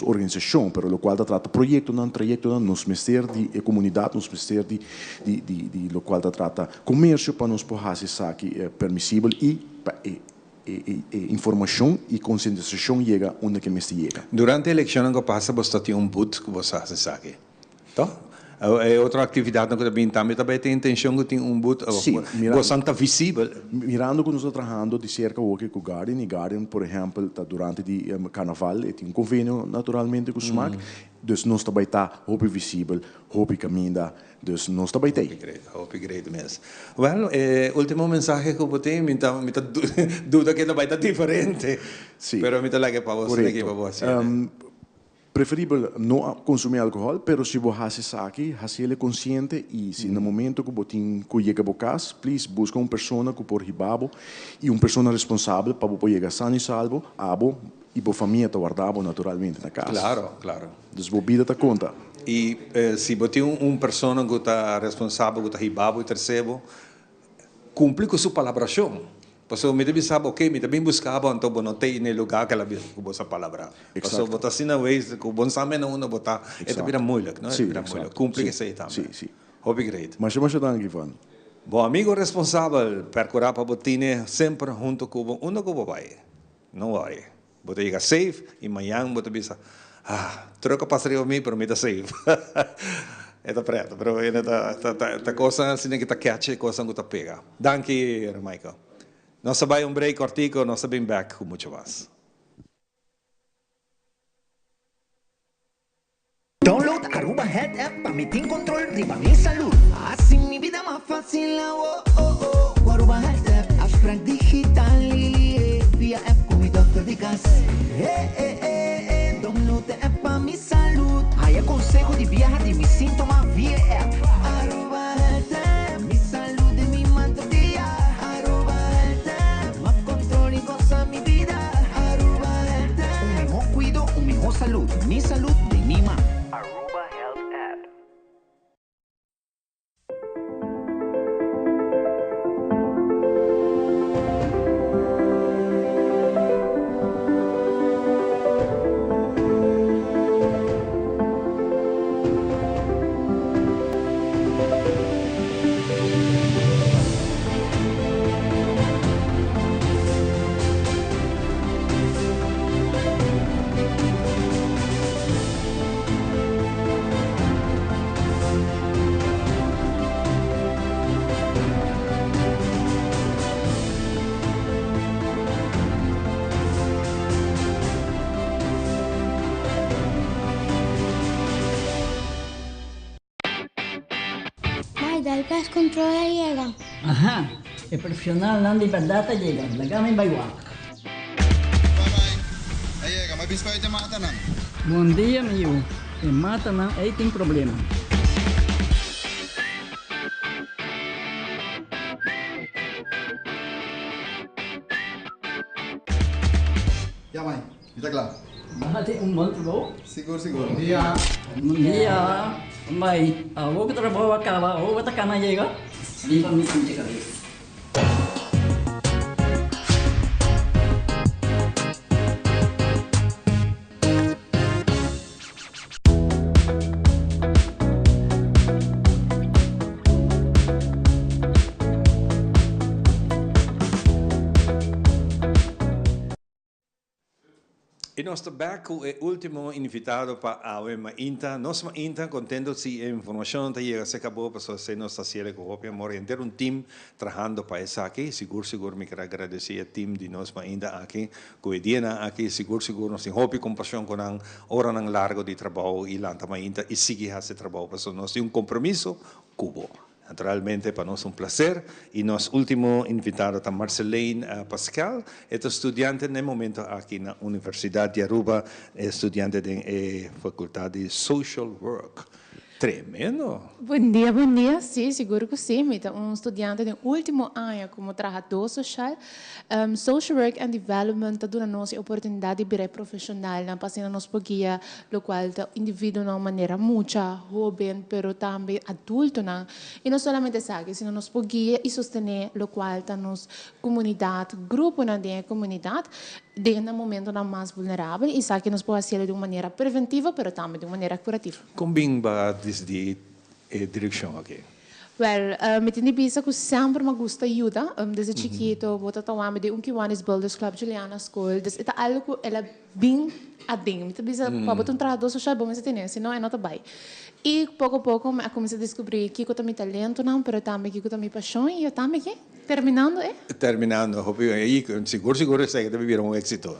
organização, pero lo qual trata projeto nos ministério de comunidade, nos ministério de lo qual trata comércio para nós por fazer isso aqui permissível e informação e conscientização chega onde que me chega. Durante a eleição que passa, você tem boot que você faz isso aqui, tá? outra atividade que também tem intenção de ter boot bastante visível. Mirando quando estou trabalhando de cerca o que com o Garden, e Garden, por exemplo, tá durante o carnaval, tem um convênio naturalmente com o SMAC, dus nós também está hobby visível, hobby caminha, dus nós também tem. Hobby great mesmo. Well, último mensagem que eu tenho, me dúvida que também está diferente, pero me like para você aqui para você. Preferível não consumir álcool, pero se você faz isso aqui, faça ele consciente e se no momento que você chega a casa, please busca uma pessoa que por ribabo e uma pessoa responsável para você chegar sano e salvo, abo e a família está guardada naturalmente na casa. Claro. Dus a vida está conta. E se você tem uma pessoa que está responsável, que está ribabo e terceiro, cumpre com sua palabração. Porque me deve saber, ok, me deve buscar, então não tem no lugar que ela vive com essa palavra. Porque botar assim na vez, com bom sabe não uno botar, é também muito, não é? Muito. Cumpre que sei também. Sim. Hobby great. Mas eu dank Ivan. Bom amigo responsável, percurar para botine sempre junto com uno que vai. Não worry. Botar chega safe e amanhã botar bisa. Troca passaria a mim, pero me dá safe. É preto, pero esta coisa assim que tá catch, coisa que tá pega. Danke, Michael. Nós sabemos um break cortico, nós sabemos back com muito mais. Download Aruba Health App para mí tener control riba mi salud. Así mi vida más fácil. Aruba Health App, abstract digital via app con mi doctor de gas. Download the app para mi salud. Hay consejo de viajar de mis síntomas via app. Aruba Health App, mi salud de mi manto día. Aruba Health App, más control y goza mi vida. Aruba Health App, un mejor cuido, un mejor salud. Mi salud de mi mano. Aruba Health App. Dal gas control llega. Ajá, el profesional na liberdade llega. Lagami baywak. Aí, mas biscoito de mata não. Bom dia, meu. E mata não, aí tem problema. Ya, mãe, está claro. Bahati bom trabalho? Seguro. Bom dia. Bom dia. Mãe, vou que trabalho acaba, vou que tá na chega. Limpa mi pinche cabeza. E nós estamos com o último invitado para a Mainta. Nós Mainta, contentes se a informação chega se acabou, para você nós está sendo com o amor inteiro, time trabalhando para isso aqui. Seguro me quero agradecer ao time de nós Mainta aqui, com a Diana aqui, seguro nós temos hope compaixão com a hora largo de trabalho e lá Mainta e seguir esse trabalho, porque nós temos compromisso cubo. Naturalmente, para nós é um prazer. E nosso último invitado é Marcelene Pascal, é estudante no momento aqui na Universidade de Aruba, é estudante da Faculdade de Social Work. Tremendo. Bom dia. Sim, seguro que sim. Eu sou estudante do último ano como trabalhador social. Social Work and Development está dando a oportunidade de virar profissional, na passando nos poguia, o qual o indivíduo de uma maneira muito jovem, mas também adulto, e não somente sabe, sino nos poguia e sostener o qual está nos comunidade, grupo na comunidade, no momento mais vulnerável, e sabe que nós podemos fazer de uma maneira preventiva, mas também de uma maneira curativa. Como bem desde a direção aqui? Well, me tiene bisa que sempre me gusta ayuda. Desde chiquito, bota tawame de Kiwanis Builders Club Juliana School. Des ita algo que ela bem ading. Me bisa pa botar trabalho social bom esse tenência, não é nota bem. E pouco a pouco me comecei a descobrir que eu tenho talento não, pero também que eu tenho paixão e eu também que terminando Terminando, aí seguro sei que deve vir êxito.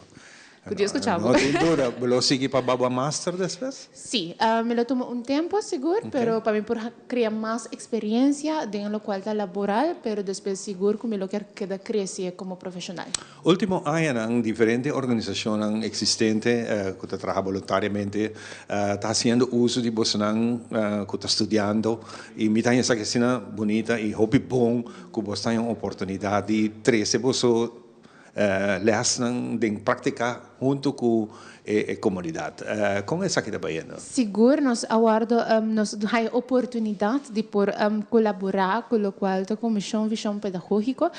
Podia escuchar. No tem dúvida, vou seguir para Baba Master depois? Sí, me lo tomo un tiempo seguro, pero para mí por crear más experiencia en lo cual está laboral, pero después seguro que me lo quiero quedar crecer como profesional. Último año, diferentes organizaciones existentes que trabajan voluntariamente, está haciendo uso de Bosanang, que está estudiando, y me parece que es bonita y hobby bom, que vos tengan oportunidad de 13 lessen de prática junto com a comunidade. Como é isso que está fazendo? Seguro, nós aguardo nos a oportunidade de por colaborar com o qual a Comissão Visão Pedagógica,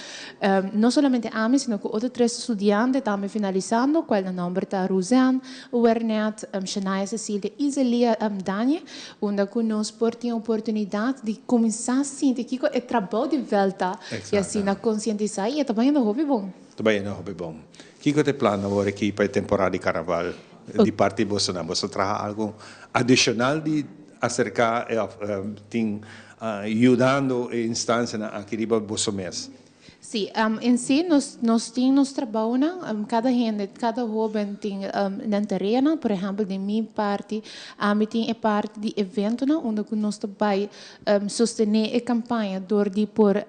não somente a mim, sino com outros 3 estudantes também finalizando, qual o nome está Roseanne, Wernet, Shania Cecília e Zelia Dani, onde nós temos a oportunidade de começar a sentir que é trabalho de volta e assim a conscientizar e também é um hobby bom. Também é um hobby bom. O que você plana agora aqui para a temporada de carnaval de parte de Bolsonaro? Você traz algo adicional de acercar, ajudando a instância aqui de Bolsonaro? Sim, em si, nós temos trabalho, cada gente, cada jovem tem na terreno, por exemplo, de minha parte, tem a parte de evento, onde nós também sostener a campanha de por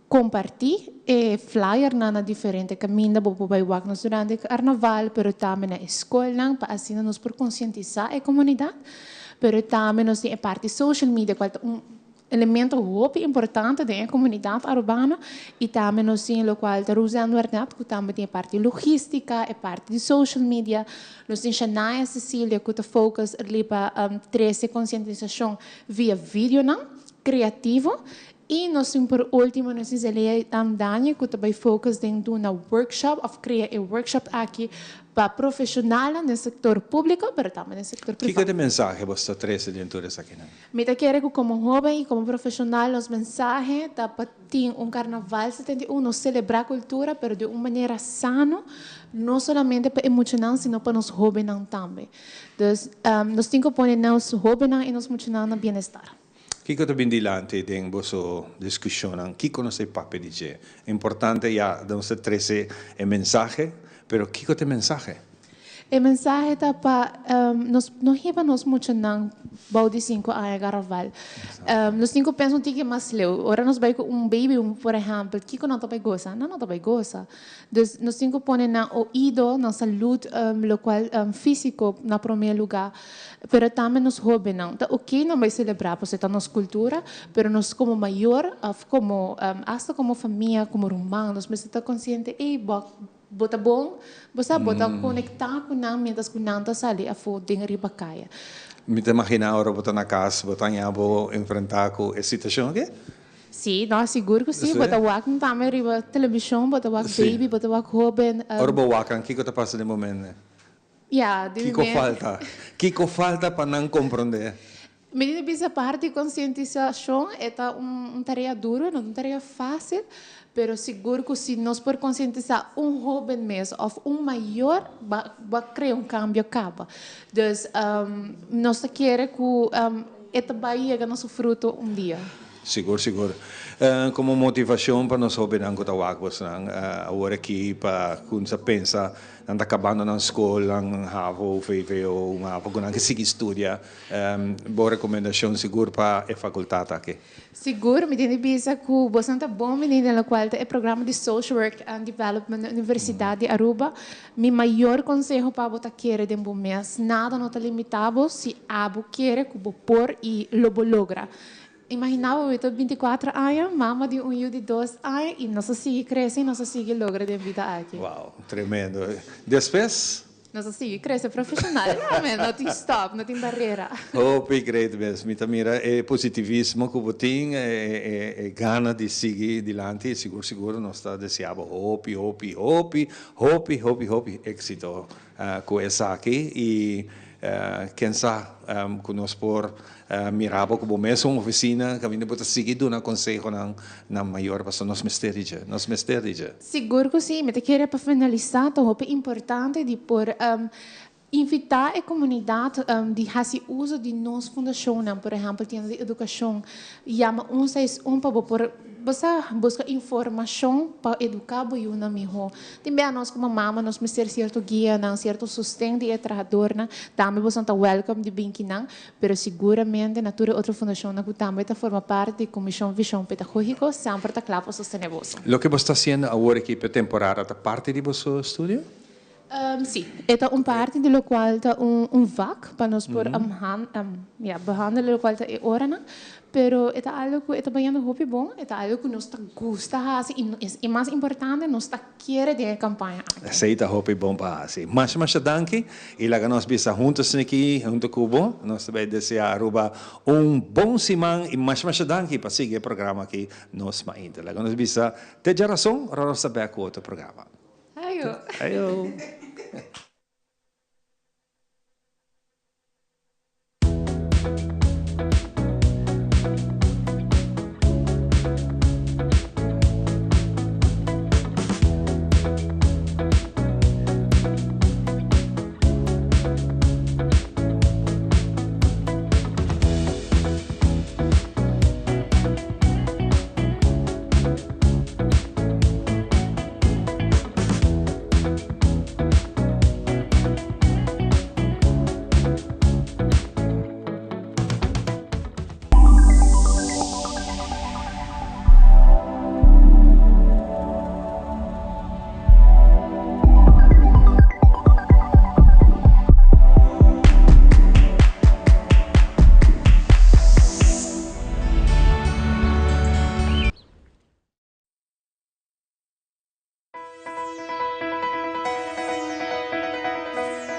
compartilhar flyer na diferente caminho para poder nos durante o carnaval, pero também na escola, para assim nos por conscientizar a comunidade, pero também nos tem a parte social media, qual elemento muito importante da comunidade urbana e também nós temos o qual está usando a internet, que também tem a parte logística, a parte de social media, nós temos a Shania Cecília, que está focus ali para trazer conscientização via vídeo, criativo. E nós temos por último, nós temos a Dani, que também foca em uma workshop, criar um workshop aqui para profissionais no setor público, mas também no setor privado. Que mensagem você traz dentro dessa aqui? Eu quero que como jovem e como profissional, os mensagens para ter carnaval 71, nós celebrar a cultura, mas de uma maneira sana, não somente para emocionar, sino para nos jovens também. Então, nós temos que pôr nos jovens e nos emocionar no bem-estar. Kiko to bindilante den boso discussionan, Kiko no sei pape dice. È importante ya non se trece el mensaje, pero Kiko te mensaje. El mensaje está para nos llevamos mucho en Baudi 5 años carnaval. Nos 5 pensam que mais leu. Ora nos vai com baby, por exemplo, Kiko não vai gozar, não vai gozar. Então nos 5 põe na ouvido, na saúde, lo qual físico na primeiro lugar. Pero também nos hobby não. Tá ok, não vai celebrar, porque está nossa cultura, pero nós como maior, como hasta como família, como irmão, nós está consciente, bota bom, você bota conectar com nós, mientras que nós está ali a foto de ribacaia. Me te imagina agora botar na casa, botar em abo enfrentar com essa situação aqui? Sim, não seguro que sim. Bota walk também riba televisão, bota walk baby, bota walk jovem. Ora bo walk, o que está passando no momento? Yeah, Kiko falta para não compreender. Me diz a parte de conscientização é uma tarefa dura, não uma tarefa fácil, pero seguro que se nós por conscientizar jovem mesmo ou maior, vai criar cambio acaba. Então, nós queremos que esta bahia chegue nosso fruto dia. Seguro. Como motivação para nós jovens ang kutawagos agora aqui para quando se pensa nanda acabando na escola, ang havo, ou um havo quando que sigue estudia, boa recomendação seguro para a faculdade aqui. Seguro, me tem bisa que bastante bom menina na qual é programa de Social Work and Development na Universidade de Aruba. Mi maior conselho para botar querer de bom mês, nada não está limitado se abo querer que por e lobo logra. Imaginava eu 24 anos, mama de e de 2 anos e nós seguimos crescendo, nós seguimos logra de vida aqui. Uau, tremendo. Depois? Nós seguimos crescendo profissional, não tem stop, não tem barreira. Hope great mesmo. Me mira é positivismo que você tem, é gana de seguir adiante, seguro nós está desejando hope, êxito com essa aqui e quem sabe conosco por mirava como mesmo uma oficina, kami na buta sige doon ang konseho ng mayor basta nos misterija. Seguro que sim, mas eu queria para finalizar, então é importante de por invitar a comunidade de fazer uso de nossa fundação, por exemplo, tem de educação, chama 161 para você busca informação para educar o Yuna melhor. Também nós como mama nós precisamos ter certo guia, não certo sustento de trabalhador, também você está welcome de bem que não, mas seguramente na tua outra fundação na que também está forma parte da comissão visão pedagógica sempre está claro para sustentar você. Lo que você está fazendo agora aqui para temporada, está parte de vosso estúdio? Sim, é parte do qual está VAC para nós por behandelen, do qual está hora, pero é algo que está bem muito bom, é algo que nós gosta e mais importante nós está querer de campanha. Sei tá muito bom para assim. Mas danke, e lá nós bisa juntos aqui, junto Cubo, nós também desejar bom semana e mais danke para seguir o programa aqui nós mais lá nós bisa ter razão, nós saber com outro programa. Ayo.